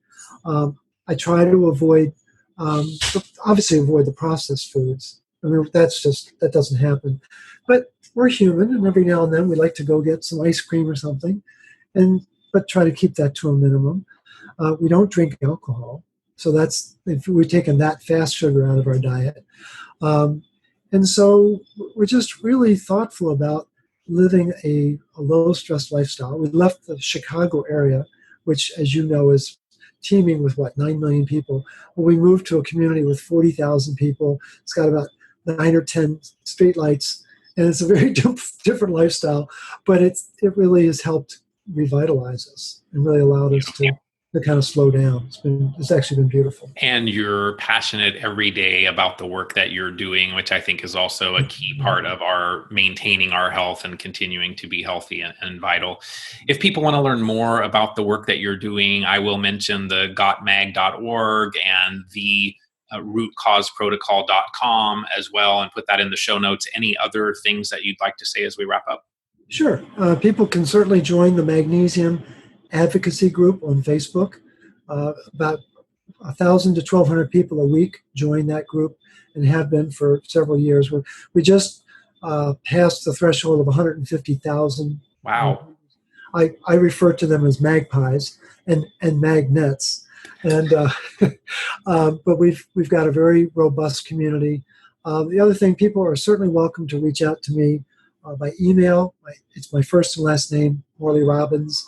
I try to avoid the processed foods. I mean, that doesn't happen. But we're human, and every now and then we like to go get some ice cream or something, but try to keep that to a minimum. We don't drink alcohol, so if we've taken that fast sugar out of our diet. And so we're just really thoughtful about living a low-stress lifestyle. We left the Chicago area, which, as you know, is teeming with 9 million people. Well, we moved to a community with 40,000 people. It's got about 9 or 10 streetlights, and it's a very different lifestyle. But it really has helped revitalize us and really allowed us to kind of slow down. It's actually been beautiful. And you're passionate every day about the work that you're doing, which I think is also a key part of our maintaining our health and continuing to be healthy and vital. If people want to learn more about the work that you're doing, I will mention the gotmag.org and the rootcauseprotocol.com as well, and put that in the show notes. Any other things that you'd like to say as we wrap up? Sure. People can certainly join the Magnesium Advocacy Group on Facebook. About 1,000 to 1,200 people a week join that group and have been for several years. We just passed the threshold of 150,000. Wow. I refer to them as magpies and magnets. And but we've got a very robust community. The other thing, people are certainly welcome to reach out to me by email. It's my first and last name, Morley Robbins,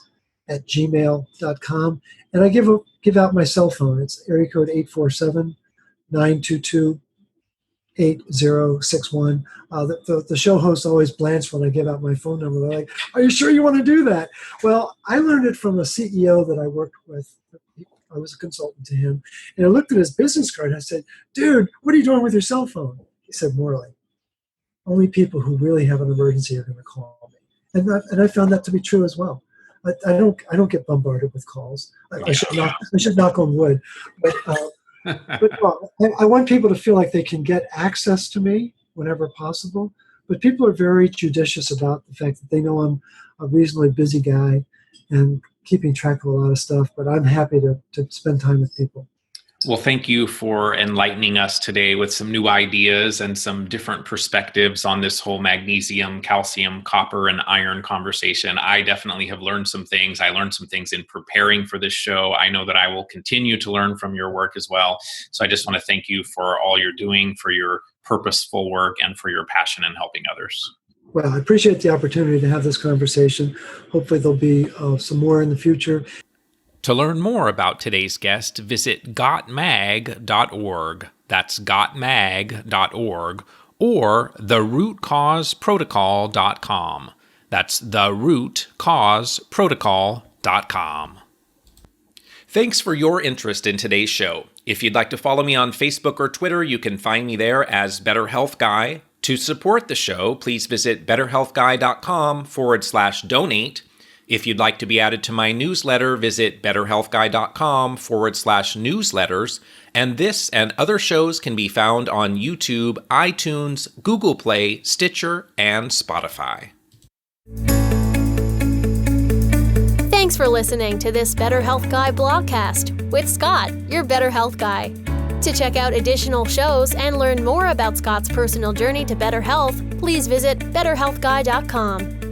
@gmail.com. And I give out my cell phone. It's area code 847-922-8061. The show hosts always blanch when I give out my phone number. They're like, are you sure you want to do that? Well, I learned it from a CEO that I worked with. I was a consultant to him. And I looked at his business card and I said, dude, what are you doing with your cell phone? He said, Morley, only people who really have an emergency are going to call me. And I found that to be true as well. I don't get bombarded with calls. I should knock on wood, but I want people to feel like they can get access to me whenever possible. But people are very judicious about the fact that they know I'm a reasonably busy guy and keeping track of a lot of stuff. But I'm happy to spend time with people. Well, thank you for enlightening us today with some new ideas and some different perspectives on this whole magnesium, calcium, copper, and iron conversation. I definitely have learned some things. I learned some things in preparing for this show. I know that I will continue to learn from your work as well. So I just want to thank you for all you're doing, for your purposeful work, and for your passion in helping others. Well, I appreciate the opportunity to have this conversation. Hopefully there'll be some more in the future. To learn more about today's guest, visit gotmag.org. That's gotmag.org, or therootcauseprotocol.com. That's therootcauseprotocol.com. Thanks for your interest in today's show. If you'd like to follow me on Facebook or Twitter, you can find me there as Better Health Guy. To support the show, please visit betterhealthguy.com/donate. If you'd like to be added to my newsletter, visit betterhealthguy.com/newsletters, and this and other shows can be found on YouTube, iTunes, Google Play, Stitcher, and Spotify. Thanks for listening to this Better Health Guy blogcast with Scott, your Better Health Guy. To check out additional shows and learn more about Scott's personal journey to better health, please visit betterhealthguy.com.